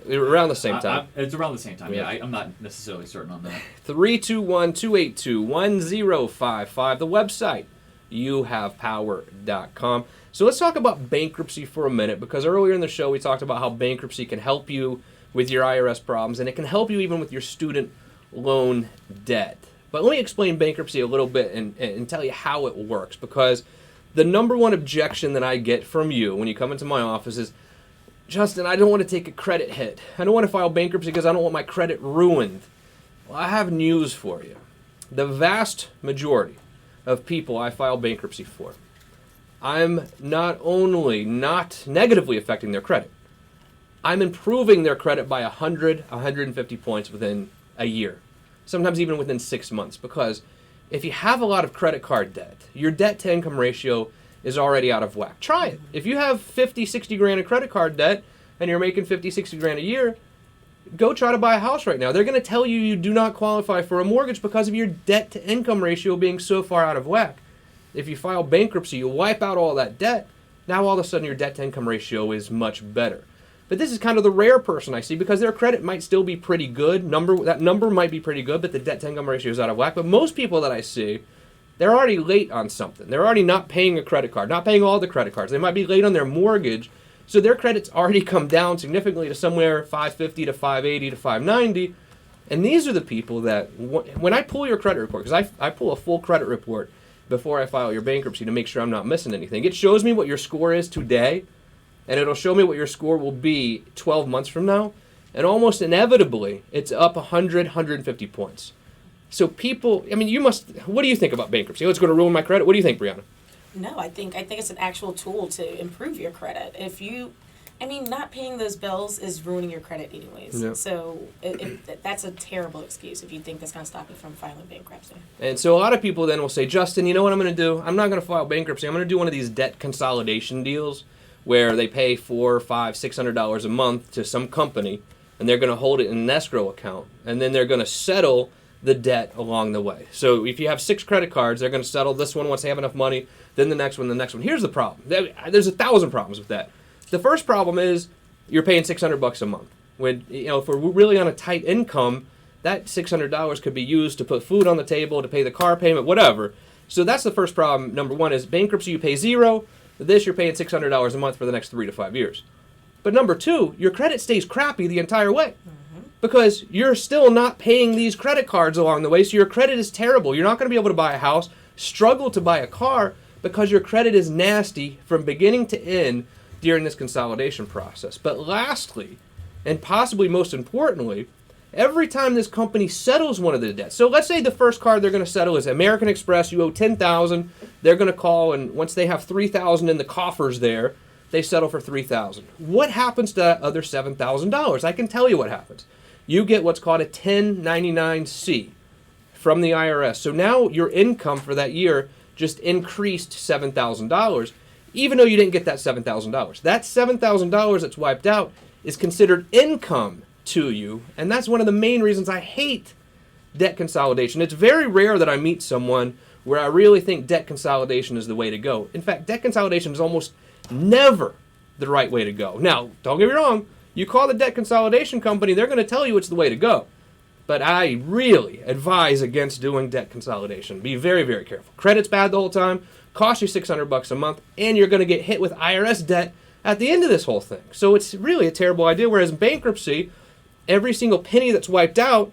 Around the same time. It's around the same time, Yeah. I'm not necessarily certain on that. 321-282-1055. The website, youhavepower.com. So let's talk about bankruptcy for a minute, because earlier in the show we talked about how bankruptcy can help you with your IRS problems, and it can help you even with your student loan debt. But let me explain bankruptcy a little bit and tell you how it works, because the number one objection that I get from you when you come into my office is, Justin, I don't want to take a credit hit. I don't want to file bankruptcy because I don't want my credit ruined. Well, I have news for you. The vast majority of people I file bankruptcy for, I'm not only not negatively affecting their credit, I'm improving their credit by 100, 150 points within a year, sometimes even within 6 months, because if you have a lot of credit card debt, your debt to income ratio is already out of whack. Try it. If you have 50, 60 grand in credit card debt and you're making 50, 60 grand a year, go try to buy a house right now. They're going to tell you you do not qualify for a mortgage because of your debt to income ratio being so far out of whack. If you file bankruptcy, you wipe out all that debt. Now all of a sudden your debt to income ratio is much better. But this is kind of the rare person I see, because their credit might still be pretty good. That number might be pretty good, but the debt to income ratio is out of whack. But most people that I see, they're already late on something. They're already not paying a credit card, not paying all the credit cards. They might be late on their mortgage, so their credit's already come down significantly to somewhere 550 to 580 to 590. And these are the people that, when I pull your credit report, because I pull a full credit report before I file your bankruptcy to make sure I'm not missing anything. It shows me what your score is today, and it'll show me what your score will be 12 months from now. And almost inevitably, it's up 100, 150 points. So people, I mean, what do you think about bankruptcy? Oh, it's going to ruin my credit? What do you think, Brianna? No, I think it's an actual tool to improve your credit. Not paying those bills is ruining your credit anyways. Yeah. So that's a terrible excuse if you think that's going to stop you from filing bankruptcy. And so a lot of people then will say, Justin, you know what I'm going to do? I'm not going to file bankruptcy. I'm going to do one of these debt consolidation deals where they pay $400, $500, $600 a month to some company, and they're going to hold it in an escrow account, and then they're going to settle the debt along the way. So if you have 6 credit cards, they're going to settle this one once they have enough money, then the next one, the next one. Here's the problem. There's 1,000 problems with that. The first problem is you're paying $600 a month. When if we're really on a tight income, that $600 could be used to put food on the table, to pay the car payment, whatever. So that's the first problem. Number one is bankruptcy, you pay $0. This, you're paying $600 a month for the next 3 to 5 years. But number two, your credit stays crappy the entire way. Because you're still not paying these credit cards along the way, so your credit is terrible. You're not going to be able to buy a house, struggle to buy a car, because your credit is nasty from beginning to end during this consolidation process. But lastly, and possibly most importantly, every time this company settles one of the debts, so let's say the first card they're going to settle is American Express, you owe $10,000, they're going to call, and once they have $3,000 in the coffers there, they settle for $3,000. What happens to that other $7,000? I can tell you what happens. You get what's called a 1099-C from the IRS. So now your income for that year just increased $7,000, even though you didn't get that $7,000. That $7,000 that's wiped out is considered income to you, and that's one of the main reasons I hate debt consolidation. It's very rare that I meet someone where I really think debt consolidation is the way to go. In fact, debt consolidation is almost never the right way to go. Now, don't get me wrong, you call the debt consolidation company, they're going to tell you it's the way to go. But I really advise against doing debt consolidation. Be very, very careful. Credit's bad the whole time, costs you $600 a month, and you're going to get hit with IRS debt at the end of this whole thing. So it's really a terrible idea, whereas in bankruptcy, every single penny that's wiped out,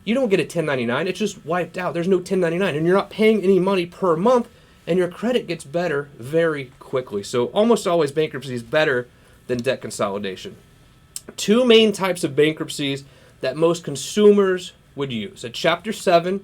you don't get a 1099, it's just wiped out. There's no 1099, and you're not paying any money per month, and your credit gets better very quickly. So almost always bankruptcy is better than debt consolidation. Two main types of bankruptcies that most consumers would use: a Chapter 7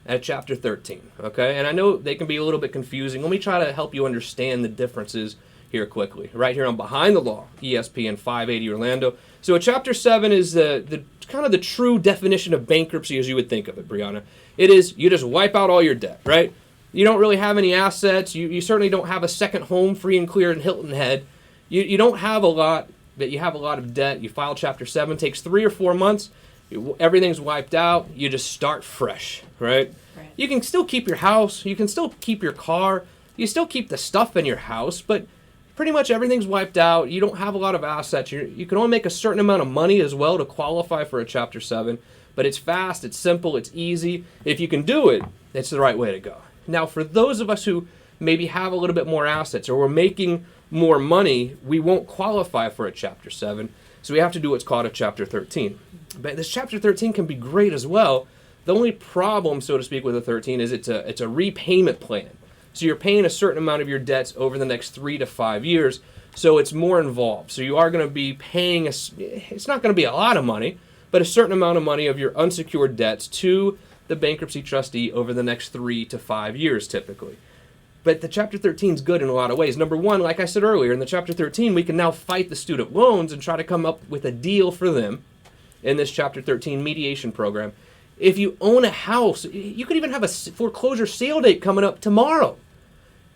and a Chapter 13. Okay, and I know they can be a little bit confusing. Let me try to help you understand the differences here quickly. Right here on Behind the Law, ESPN 580 Orlando. So a Chapter 7 is the kind of the true definition of bankruptcy as you would think of it, Brianna. It is you just wipe out all your debt, right? You don't really have any assets. You certainly don't have a second home free and clear in Hilton Head. You don't have a lot, but you have a lot of debt. You file Chapter 7, takes 3 or 4 months. Everything's wiped out. You just start fresh, right? You can still keep your house. You can still keep your car. You still keep the stuff in your house, but pretty much everything's wiped out. You don't have a lot of assets. You can only make a certain amount of money as well to qualify for a Chapter 7, but it's fast, it's simple, it's easy. If you can do it, it's the right way to go. Now, for those of us who maybe have a little bit more assets or we're making more money, we won't qualify for a Chapter 7, so we have to do what's called a Chapter 13. But this Chapter 13 can be great as well. The only problem, so to speak, with a 13 is it's a repayment plan. So you're paying a certain amount of your debts over the next 3 to 5 years, so it's more involved. So you are going to be paying, it's not going to be a lot of money, but a certain amount of money of your unsecured debts to the bankruptcy trustee over the next 3 to 5 years typically. But the Chapter 13 is good in a lot of ways. Number one, like I said earlier, in the Chapter 13, we can now fight the student loans and try to come up with a deal for them in this Chapter 13 mediation program. If you own a house, you could even have a foreclosure sale date coming up tomorrow.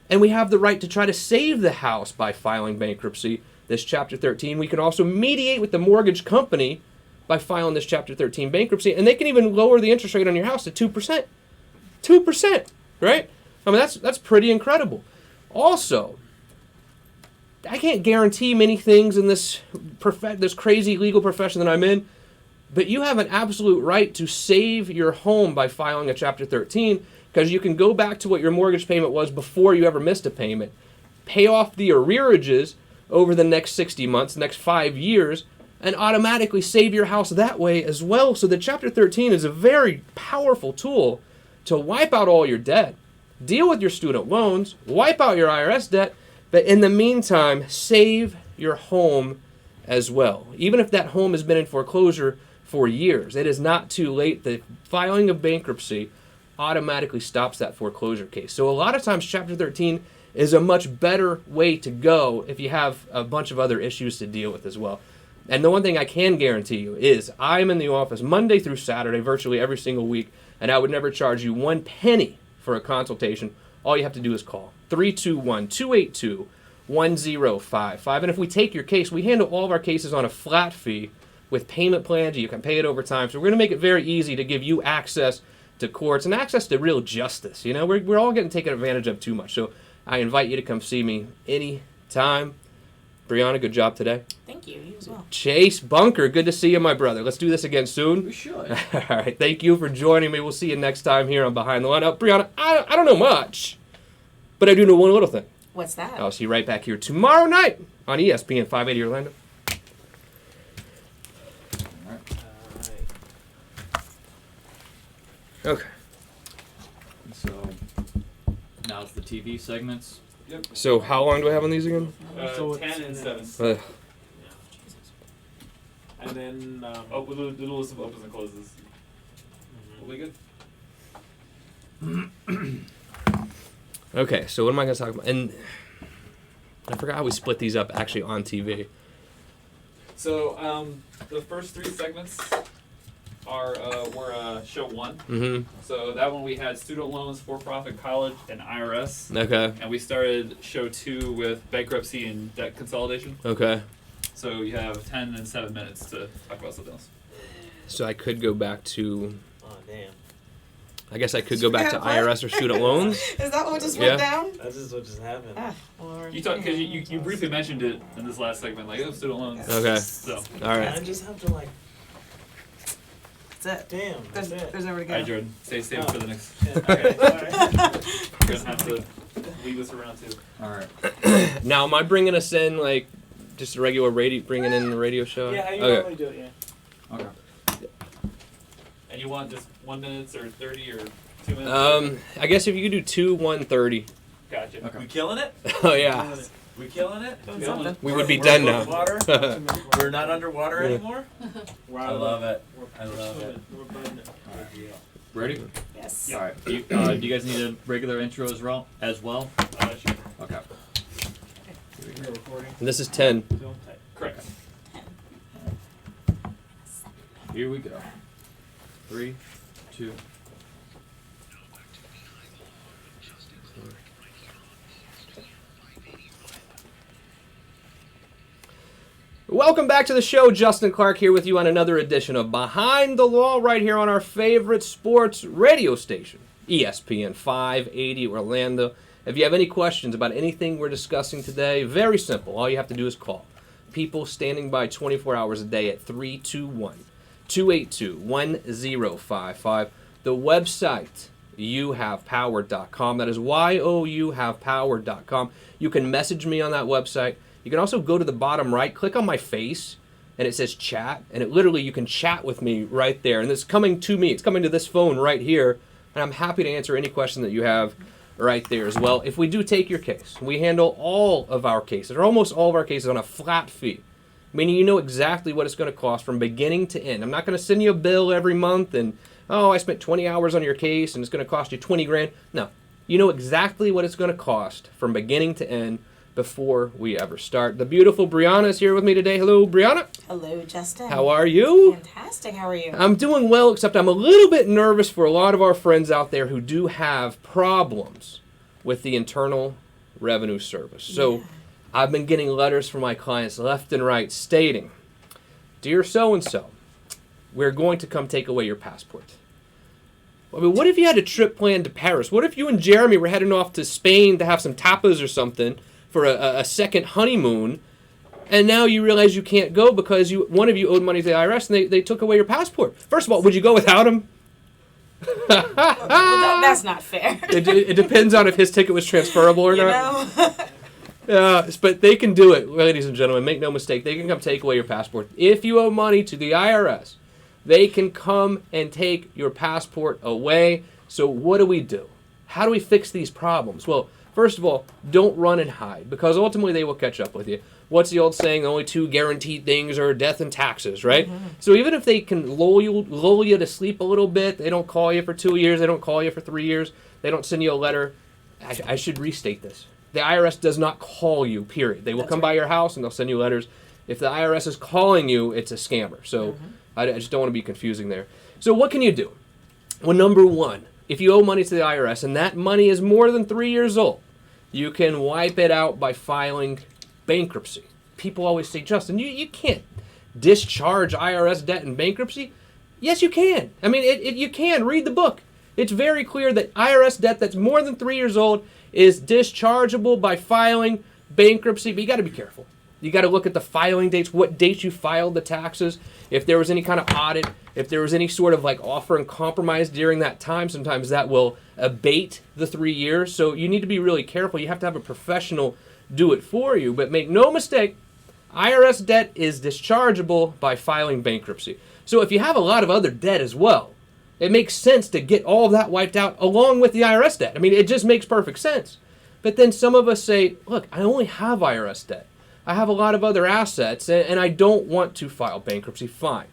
And we have the right to try to save the house by filing bankruptcy, this Chapter 13. We can also mediate with the mortgage company by filing this Chapter 13 bankruptcy. And they can even lower the interest rate on your house to 2%. 2%, right? I mean, that's pretty incredible. Also, I can't guarantee many things in this crazy legal profession that I'm in, but you have an absolute right to save your home by filing a Chapter 13, because you can go back to what your mortgage payment was before you ever missed a payment, pay off the arrearages over the next 60 months, next 5 years, and automatically save your house that way as well. So the Chapter 13 is a very powerful tool to wipe out all your debt, deal with your student loans, wipe out your IRS debt, but in the meantime, save your home as well. Even if that home has been in foreclosure for years, it is not too late. The filing of bankruptcy automatically stops that foreclosure case. So a lot of times Chapter 13 is a much better way to go if you have a bunch of other issues to deal with as well. And the one thing I can guarantee you is I'm in the office Monday through Saturday virtually every single week, and I would never charge you 1 penny for a consultation. All you have to do is call 321-282-1055. And if we take your case, we handle all of our cases on a flat fee with payment plans. You can pay it over time. So we're going to make it very easy to give you access to courts and access to real justice. You know, we're all getting taken advantage of too much. So I invite you to come see me anytime. Brianna, good job today. Thank you. You as well. Chase Bunker, good to see you, my brother. Let's do this again soon. We should. All right, thank you for joining me. We'll see you next time here on Behind the Line. Brianna, I don't know much, but I do know one little thing. What's that? I'll see you right back here tomorrow night on ESPN 580 Orlando. Okay. So now it's the TV segments. Yep. So how long do I have on these again? So 10 and 7. And then We'll do the list of opens and closes. We'll be good. Okay, so what am I going to talk about? And I forgot how we split these up actually on TV. So the first 3 segments were show 1. Mm-hmm. So that one we had student loans, for-profit college, and IRS. Okay. And we started show 2 with bankruptcy and debt consolidation. Okay. So you have 10 and 7 minutes to talk about something else. So I could go back to... oh damn. I guess I could go back to Yeah, what? IRS or student loans. Is that what just Yeah. went down? That's just what just happened. Ah, Lord. You talk because you briefly mentioned it in this last segment, like student loans. Okay. So, All I right. just have to like, That's it. damn, that's it. There's nowhere to all right, go. Jordan, stay safe Oh. for the next. Yeah, okay, alright. We're gonna have to leave this around too. All right. Now, am I bringing us in like just a regular radio, bringing in the radio show? Yeah, how you Okay. normally do it, yeah. Okay. And you want just 1 minute or 30 or 2 minutes? I guess if you could do 2 1:30. Gotcha. Okay. We killing it? Oh yeah. We killing it? Doing Feeling something. We would be We're dead above now. Water? We're not underwater Yeah. anymore? We're I out of love the- it. we're- I we're love swimming. it. We're buzzing it. Ready? Yes. All right. Do you guys need a regular intro as well? Sure. Okay. We're recording. And this is 10. Film type. Correct. Here we go. 3, 2. Welcome back to the show. Justin Clark here with you on another edition of Behind the Law right here on our favorite sports radio station, ESPN 580 Orlando. If you have any questions about anything we're discussing today, very simple. All you have to do is call. People standing by 24 hours a day at 321-282-1055. The website, youhavepower.com. That is youhavepower.com. You can message me on that website. You can also go to the bottom right, click on my face, and it says chat. And it literally, you can chat with me right there. And it's coming to me. It's coming to this phone right here. And I'm happy to answer any question that you have right there as well. If we do take your case, we handle all of our cases, or almost all of our cases, on a flat fee. Meaning you know exactly what it's going to cost from beginning to end. I'm not going to send you a bill every month and, oh, I spent 20 hours on your case and it's going to cost you 20 grand. No. You know exactly what it's going to cost from beginning to end before we ever start. The beautiful Brianna is here with me today. Hello, Brianna. Hello, Justin. How are you? Fantastic. How are you? I'm doing well, except I'm a little bit nervous for a lot of our friends out there who do have problems with the Internal Revenue Service. So Yeah. I've been getting letters from my clients left and right stating, "Dear so-and-so, we're going to come take away your passport." I mean, what if you had a trip planned to Paris? What if you and Jeremy were heading off to Spain to have some tapas or something for a second honeymoon, and now you realize you can't go because one of you owed money to the IRS and they took away your passport? First of all, would you go without him? Well, that's not fair. It depends on if his ticket was transferable or You not. know? But they can do it, ladies and gentlemen. Make no mistake. They can come take away your passport. If you owe money to the IRS, they can come and take your passport away. So what do? How do we fix these problems? Well, first of all, don't run and hide, because ultimately they will catch up with you. What's the old saying? The only two guaranteed things are death and taxes, right? So even if they can lull you to sleep a little bit, they don't call you for 2 years, they don't call you for 3 years, they don't send you a letter. I should restate this. The IRS does not call you, period. They will come by your house and they'll send you letters. If the IRS is calling you, it's a scammer. So I just don't want to be confusing there. So what can you do? Well, number one, if you owe money to the IRS and that money is more than 3 years old, you can wipe it out by filing bankruptcy. People always say, Justin, you can't discharge IRS debt in bankruptcy. Yes, you can. I mean, you can. Read the book. It's very clear that IRS debt that's more than 3 years old is dischargeable by filing bankruptcy, but you got to be careful. You got to look at the filing dates, what dates you filed the taxes, if there was any kind of audit, if there was any sort of like offer and compromise during that time. Sometimes that will abate the 3 years. So you need to be really careful. You have to have a professional do it for you. But make no mistake, IRS debt is dischargeable by filing bankruptcy. So if you have a lot of other debt as well, it makes sense to get all of that wiped out along with the IRS debt. I mean, it just makes perfect sense. But then some of us say, look, I only have IRS debt. I have a lot of other assets, and I don't want to file bankruptcy. Fine.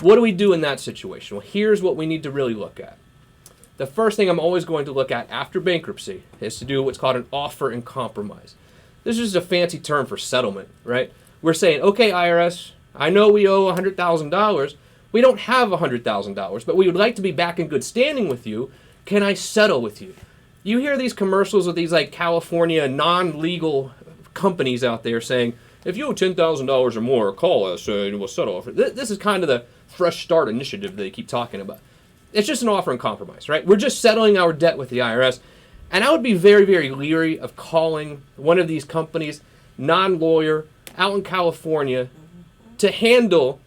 What do we do in that situation? Well, here's what we need to really look at. The first thing I'm always going to look at after bankruptcy is to do what's called an offer and compromise. This is just a fancy term for settlement, right? We're saying, okay, IRS, I know we owe $100,000. We don't have $100,000, but we would like to be back in good standing with you. Can I settle with you? You hear these commercials with these like California non-legal companies out there saying, if you owe $10,000 or more, call us and we'll settle. This is kind of the Fresh Start initiative they keep talking about. it's just an offer in compromise, right? We're just settling our debt with the IRS. And I would be very, very leery of calling one of these companies, non-lawyer, out in California, to handle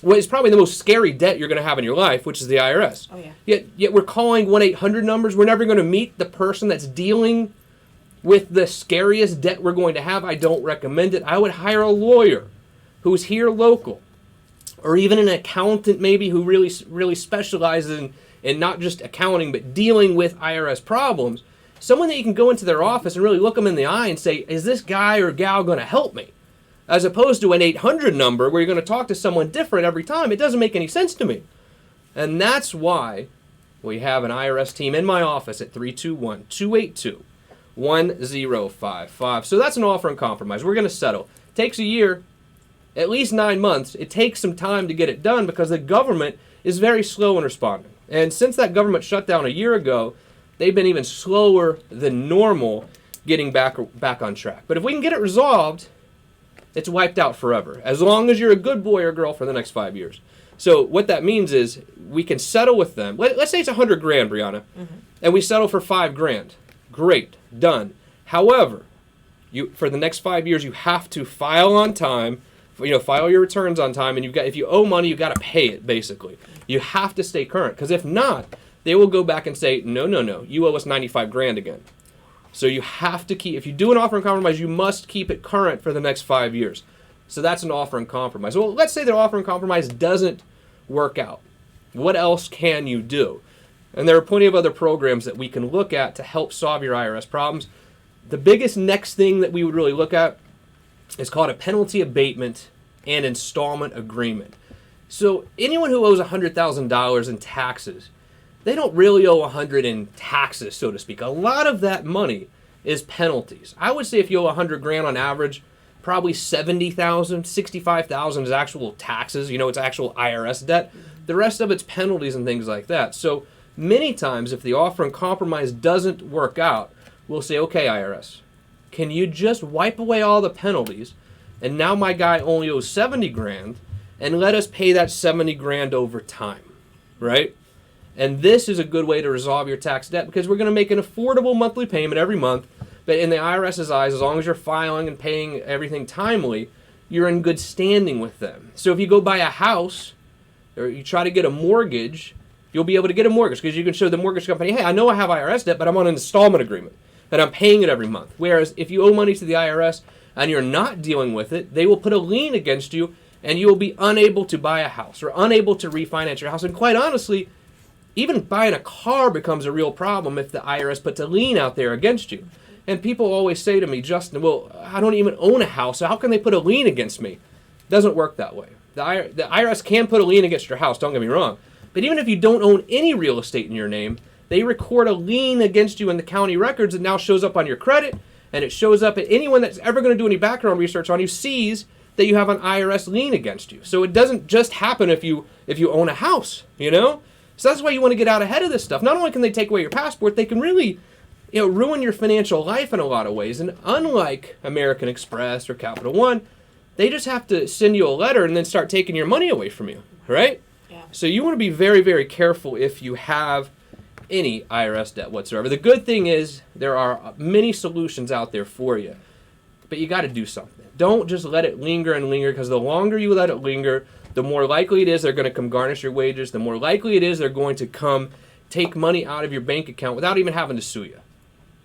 what is probably the most scary debt you're going to have in your life, which is the IRS. Oh, yeah. Yet we're calling 1-800 numbers. We're never going to meet the person that's dealing with the scariest debt we're going to have. I don't recommend it. I would hire a lawyer who's here local, or even an accountant maybe who really specializes in not just accounting but dealing with IRS problems. Someone that you can go into their office and really look them in the eye and say, is this guy or gal going to help me? As opposed to an 800 number where you're going to talk to someone different every time. It doesn't make any sense to me. And that's why we have an IRS team in my office at 321-282-1055. So that's an offer in compromise. We're going to settle. It takes a year, at least 9 months. It takes some time to get it done because the government is very slow in responding. And since that government shutdown a year ago, they've been even slower than normal getting back on track. But if we can get it resolved, it's wiped out forever, as long as you're a good boy or girl for the next 5 years. So what that means is we can settle with them. Let's say it's $100 grand, Brianna, and we settle for $5 grand. Great, done. However, for the next 5 years, you have to file on time. File your returns on time, and if you owe money, you got to pay it. Basically, you have to stay current, because if not, they will go back and say, no, you owe us 95 grand again. So you have to keep, if you do an offer in compromise, you must keep it current for the next 5 years. So that's an offer in compromise. Well, let's say the offer in compromise doesn't work out. What else can you do? And there are plenty of other programs that we can look at to help solve your IRS problems. The biggest next thing that we would really look at is called a penalty abatement and installment agreement. So anyone who owes $100,000 in taxes, they don't really owe $100 in taxes, so to speak. A lot of that money is penalties. I would say if you owe $100 grand on average, probably $70,000, $65,000 is actual taxes. It's actual IRS debt. The rest of it's penalties and things like that. So many times, if the offer in compromise doesn't work out, we'll say, okay, IRS, can you just wipe away all the penalties? And now my guy only owes 70 grand, and let us pay that 70 grand over time, right? And this is a good way to resolve your tax debt because we're going to make an affordable monthly payment every month. But in the IRS's eyes, as long as you're filing and paying everything timely, you're in good standing with them. So if you go buy a house or you try to get a mortgage, you'll be able to get a mortgage because you can show the mortgage company, hey, I know I have IRS debt, but I'm on an installment agreement and I'm paying it every month. Whereas if you owe money to the IRS and you're not dealing with it, they will put a lien against you and you will be unable to buy a house or unable to refinance your house. And quite honestly, even buying a car becomes a real problem if the IRS puts a lien out there against you. And people always say to me, Justin, well, I don't even own a house, so how can they put a lien against me? It doesn't work that way. The IRS can put a lien against your house, don't get me wrong. But even if you don't own any real estate in your name, they record a lien against you in the county records. It now shows up on your credit, and it shows up at anyone that's ever going to do any background research on you sees that you have an IRS lien against you. So it doesn't just happen if you own a house, So that's why you want to get out ahead of this stuff. Not only can they take away your passport, they can really, ruin your financial life in a lot of ways. And unlike American Express or Capital One, they just have to send you a letter and then start taking your money away from you, right? Yeah. So you want to be very, very careful if you have any IRS debt whatsoever. The good thing is there are many solutions out there for you, but you got to do something. Don't just let it linger and linger, because the longer you let it linger, the more likely it is they're going to come garnish your wages. The more likely it is they're going to come take money out of your bank account without even having to sue you.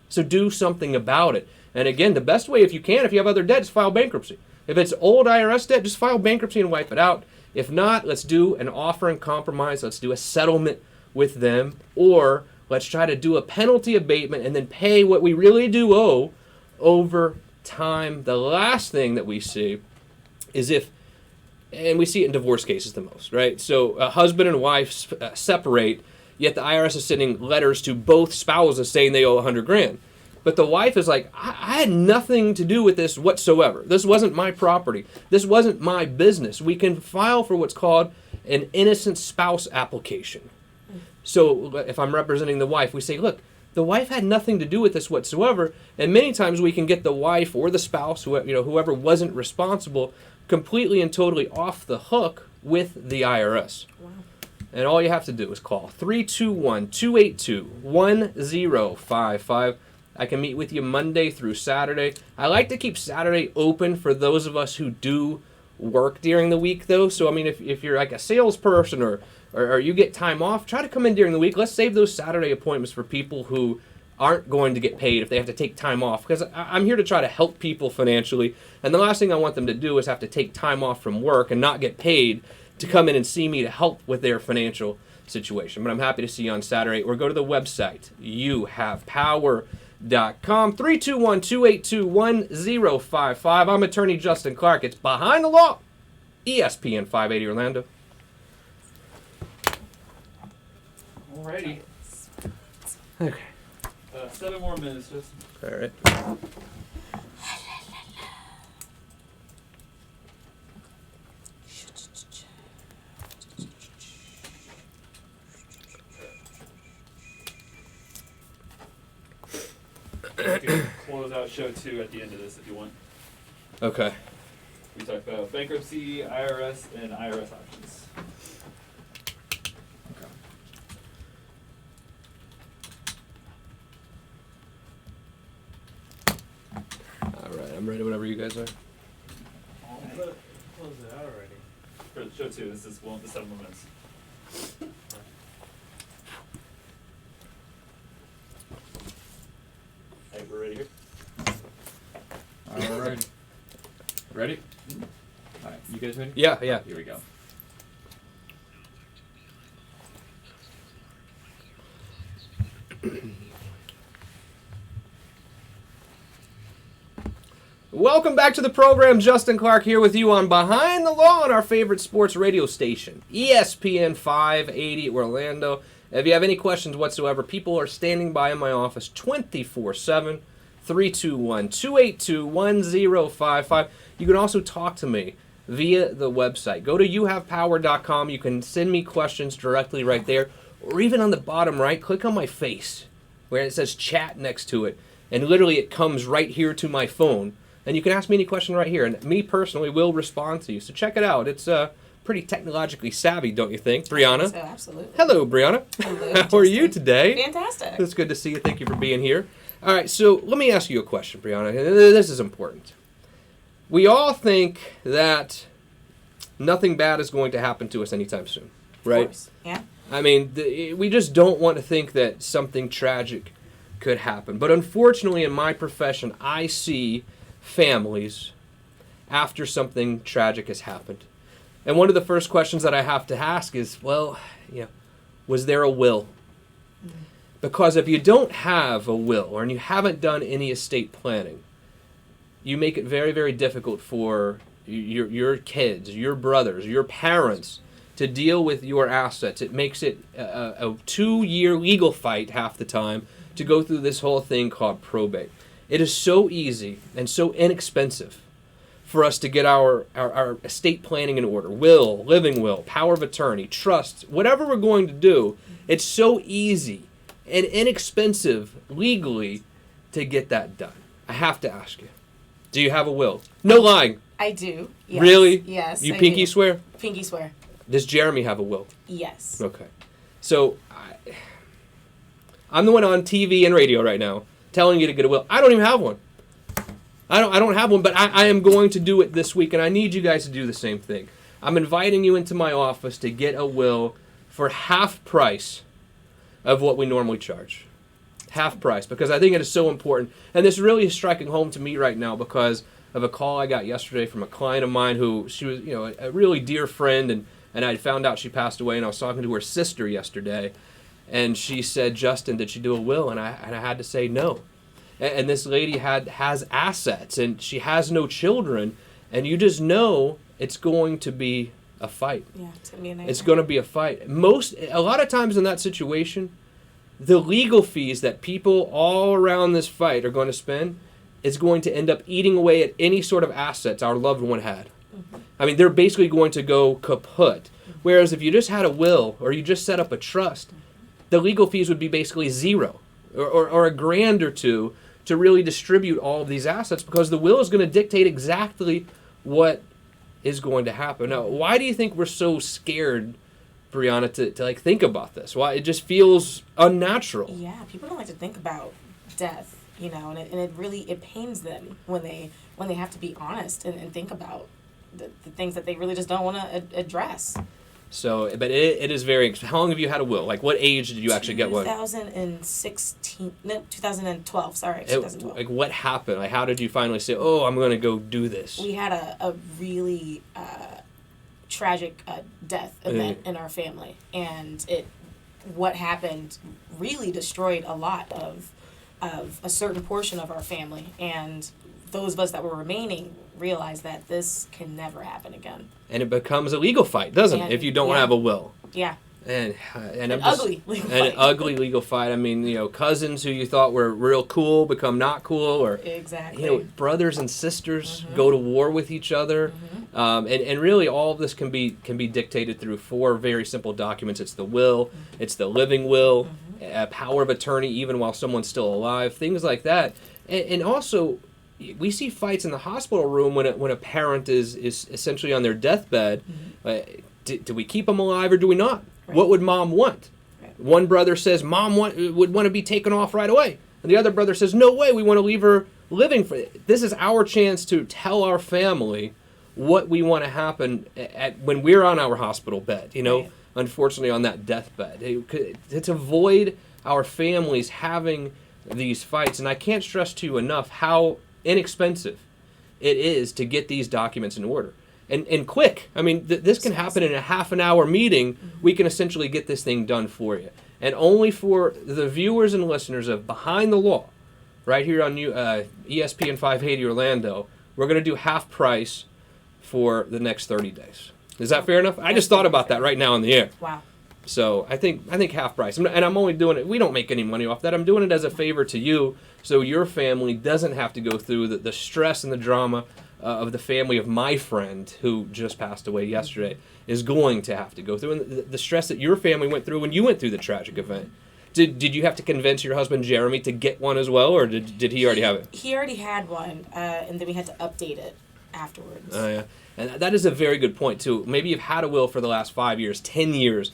So do something about it. And again, the best way, if you can, if you have other debt, is file bankruptcy. If it's old IRS debt, just file bankruptcy and wipe it out. If not, let's do an offer in compromise. Let's do a settlement with them. Or let's try to do a penalty abatement and then pay what we really do owe over time. The last thing that we see is and we see it in divorce cases the most, right? So a husband and wife separate, yet the IRS is sending letters to both spouses saying they owe 100 grand. But the wife is like, I had nothing to do with this whatsoever. This wasn't my property. This wasn't my business. We can file for what's called an innocent spouse application. So if I'm representing the wife, we say, look, the wife had nothing to do with this whatsoever. And many times we can get the wife or the spouse, whoever wasn't responsible, completely and totally off the hook with the IRS. Wow. And all you have to do is call 321-282-1055. I can meet with you Monday through Saturday. I like to keep Saturday open for those of us who do work during the week, though. So, I mean, if you're like a salesperson or you get time off, try to come in during the week. Let's save those Saturday appointments for people who aren't going to get paid if they have to take time off, because I'm here to try to help people financially, and the last thing I want them to do is have to take time off from work and not get paid to come in and see me to help with their financial situation. But I'm happy to see you on Saturday, or go to the website, youhavepower.com, 321-282-1055. I'm attorney Justin Clark. It's Behind the Law, ESPN 580 Orlando. Alrighty. Okay. 7 more minutes, just. All right. You can close out show 2 at the end of this if you want. Okay. We talked about bankruptcy, IRS, and IRS options. All right. I'm ready whenever you guys are. Close it out already. For show 2, this is the 7 more minutes. Hey, we're ready here. All right. Ready? All right. You guys ready? Yeah, yeah. Here we go. Welcome back to the program. Justin Clark here with you on Behind the Law on our favorite sports radio station, ESPN 580 Orlando. If you have any questions whatsoever, people are standing by in my office 24/7, 321-282-1055. You can also talk to me via the website. Go to youhavepower.com. You can send me questions directly right there, or even on the bottom right, click on my face where it says chat next to it, and literally it comes right here to my phone. And you can ask me any question right here, and me personally will respond to you. So check it out. It's pretty technologically savvy, don't you think, Brianna? So, absolutely. Hello, Brianna. Hello, How are you Justin. today? Fantastic. It's good to see you. Thank you for being here. All right, so let me ask you a question, Brianna. This is important. We all think that nothing bad is going to happen to us anytime soon, right? Of course. Yeah. I mean, we just don't want to think that something tragic could happen. But unfortunately, in my profession, I see families after something tragic has happened. And one of the first questions that I have to ask is, well, was there a will? Because if you don't have a will, or you haven't done any estate planning, you make it very, very difficult for your kids, your brothers, your parents to deal with your assets. It makes it a 2-year legal fight half the time to go through this whole thing called probate. It is so easy and so inexpensive for us to get our estate planning in order. Will, living will, power of attorney, trust, whatever we're going to do, it's so easy and inexpensive legally to get that done. I have to ask you, do you have a will? No lying. I do. Yes. Really? Yes. You I pinky do. swear? Pinky swear. Does Jeremy have a will? Yes. Okay. So, I'm the one on TV and radio right now telling you to get a will. I don't even have one. I don't have one, but I am going to do it this week, and I need you guys to do the same thing. I'm inviting you into my office to get a will for half price of what we normally charge. Half price, because I think it is so important. And this really is striking home to me right now because of a call I got yesterday from a client of mine who, she was, a really dear friend, and I found out she passed away, and I was talking to her sister yesterday, and she said, Justin, did she do a will? And I had to say no. And this lady has assets, and she has no children, and you just know it's going to be a fight. Yeah, it's gonna be a nightmare. It's going to be a fight. A lot of times in that situation, the legal fees that people all around this fight are going to spend is going to end up eating away at any sort of assets our loved one had. Mm-hmm. I mean, they're basically going to go kaput. Whereas if you just had a will or you just set up a trust, the legal fees would be basically zero or $1,000 or $2 to really distribute all of these assets, because the will is going to dictate exactly what is going to happen. Now, why do you think we're so scared Brianna, to like think about this? Why it just feels unnatural. Yeah, people don't like to think about death, you know, and it really it pains them when they have to be honest and think about the things that they really just don't want to address. So, but it is very. How long have you had a will? Like, what age did you actually get one? 2012. Sorry, 2012. Like, what happened? Like, how did you finally say, "Oh, I'm going to go do this"? We had a really tragic death event in our family, and what happened really destroyed a lot of a certain portion of our family, and those of us that were remaining realized that this can never happen again. And it becomes a legal fight, doesn't it? If you don't have a will. Yeah. And An ugly legal fight. An ugly legal fight. I mean, you know, cousins who you thought were real cool become not cool, or exactly. You know, brothers and sisters go to war with each other, and really all of this can be dictated through 4 very simple documents. It's the will, it's the living will, a power of attorney even while someone's still alive, things like that, and also. We see fights in the hospital room when a parent is essentially on their deathbed. Do we keep them alive or do we not? Right. What would mom want? Right. One brother says mom would want to be taken off right away. And the other brother says, no way, we want to leave her living. This is our chance to tell our family what we want to happen when we're on our hospital bed, you know, right. Unfortunately on that deathbed. To avoid our families having these fights. And I can't stress to you enough how inexpensive it is to get these documents in order, and quick. I mean, this can happen in a half an hour meeting. We can essentially get this thing done for you, and only for the viewers and listeners of Behind the Law, right here on ESPN 580 Orlando. We're going to do half price for the next 30 days. Is that fair enough? I just thought about that right now in the air. Wow. So I think half price, and I'm only doing it. We don't make any money off that. I'm doing it as a favor to you, so your family doesn't have to go through the stress and the drama of the family of my friend who just passed away yesterday is going to have to go through, and the stress that your family went through when you went through the tragic event. Did you have to convince your husband Jeremy to get one as well, or did he already have it? He already had one, and then we had to update it afterwards. Oh yeah, and that is a very good point too. Maybe you've had a will for the last 5 years, 10 years.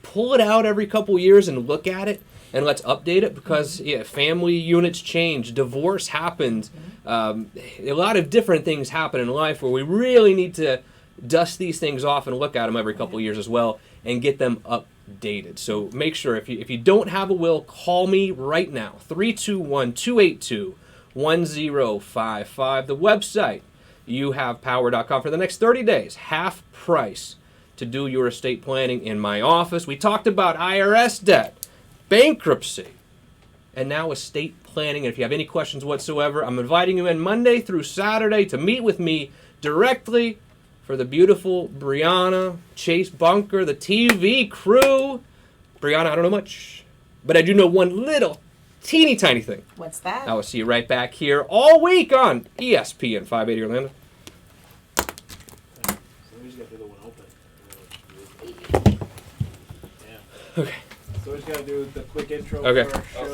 Pull it out every couple years and look at it, and let's update it, because family units change, divorce happens, a lot of different things happen in life where we really need to dust these things off and look at them every couple years as well and get them updated. So make sure if you don't have a will, call me right now, 321-282-1055. The website, youhavepower.com, for the next 30 days, half price to do your estate planning in my office. We talked about IRS debt, bankruptcy, and now estate planning. And if you have any questions whatsoever, I'm inviting you in Monday through Saturday to meet with me directly for the beautiful Brianna, Chase Bunker, the TV crew. Brianna, I don't know much, but I do know one little teeny tiny thing. What's that? I will see you right back here all week on ESPN 580 Orlando. Okay. So we just gotta do the quick intro Okay. for our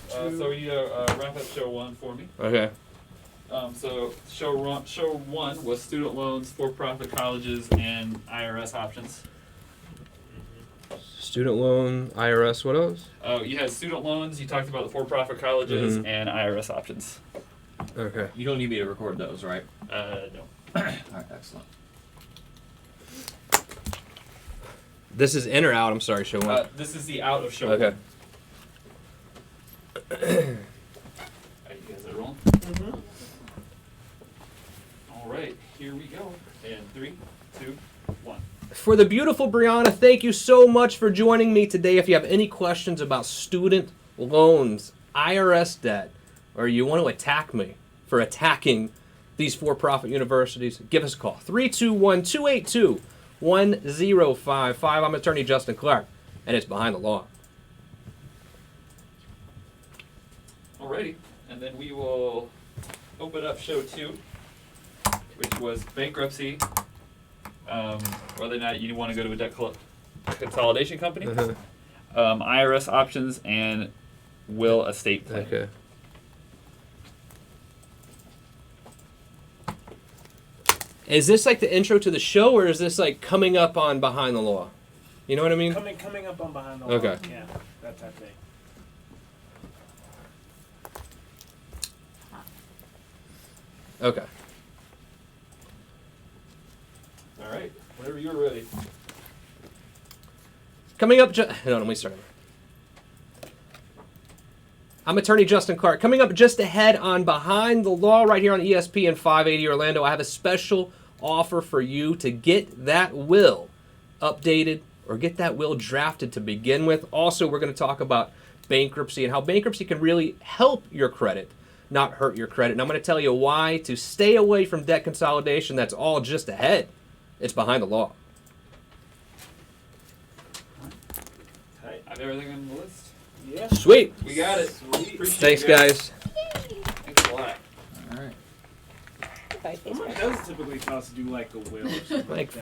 show. So you wrap up show 1 for me. Okay. So show 1 was student loans, for-profit colleges, and IRS options. Student loan, IRS, what else? You had student loans. You talked about the for-profit colleges and IRS options. Okay. You don't need me to record those, right? No. All right, excellent. This is in or out? I'm sorry, show one. This is the out of show. Okay. You guys are rolling? All right, here we go. And 3, 2, 1. For the beautiful Brianna, thank you so much for joining me today. If you have any questions about student loans, IRS debt, or you want to attack me for attacking these for-profit universities, give us a call. 321-282-1055. I'm attorney Justin Clark, and it's Behind the Law. Alrighty, and then we will open up show 2, which was bankruptcy, whether or not you want to go to a debt consolidation company, IRS options, and will estate plan. Okay. Is this like the intro to the show, or is this like coming up on Behind the Law? You know what I mean? Coming up on behind the Okay. wall. Yeah, that type thing. Okay. All right. Whenever you're ready. Coming up, no, let me start. I'm attorney Justin Clark. Coming up just ahead on Behind the Law right here on ESPN 580 Orlando, I have a special offer for you to get that will updated or get that will drafted to begin with. Also, we're going to talk about bankruptcy and how bankruptcy can really help your credit, not hurt your credit. And I'm going to tell you why to stay away from debt consolidation. That's all just ahead. It's Behind the Law. I have everything on the list. Yeah. Sweet. We got it. Sweet. Appreciate Thanks, you guys. Thanks a lot. All right. Someone does typically tell us to do like a will or something like Like that.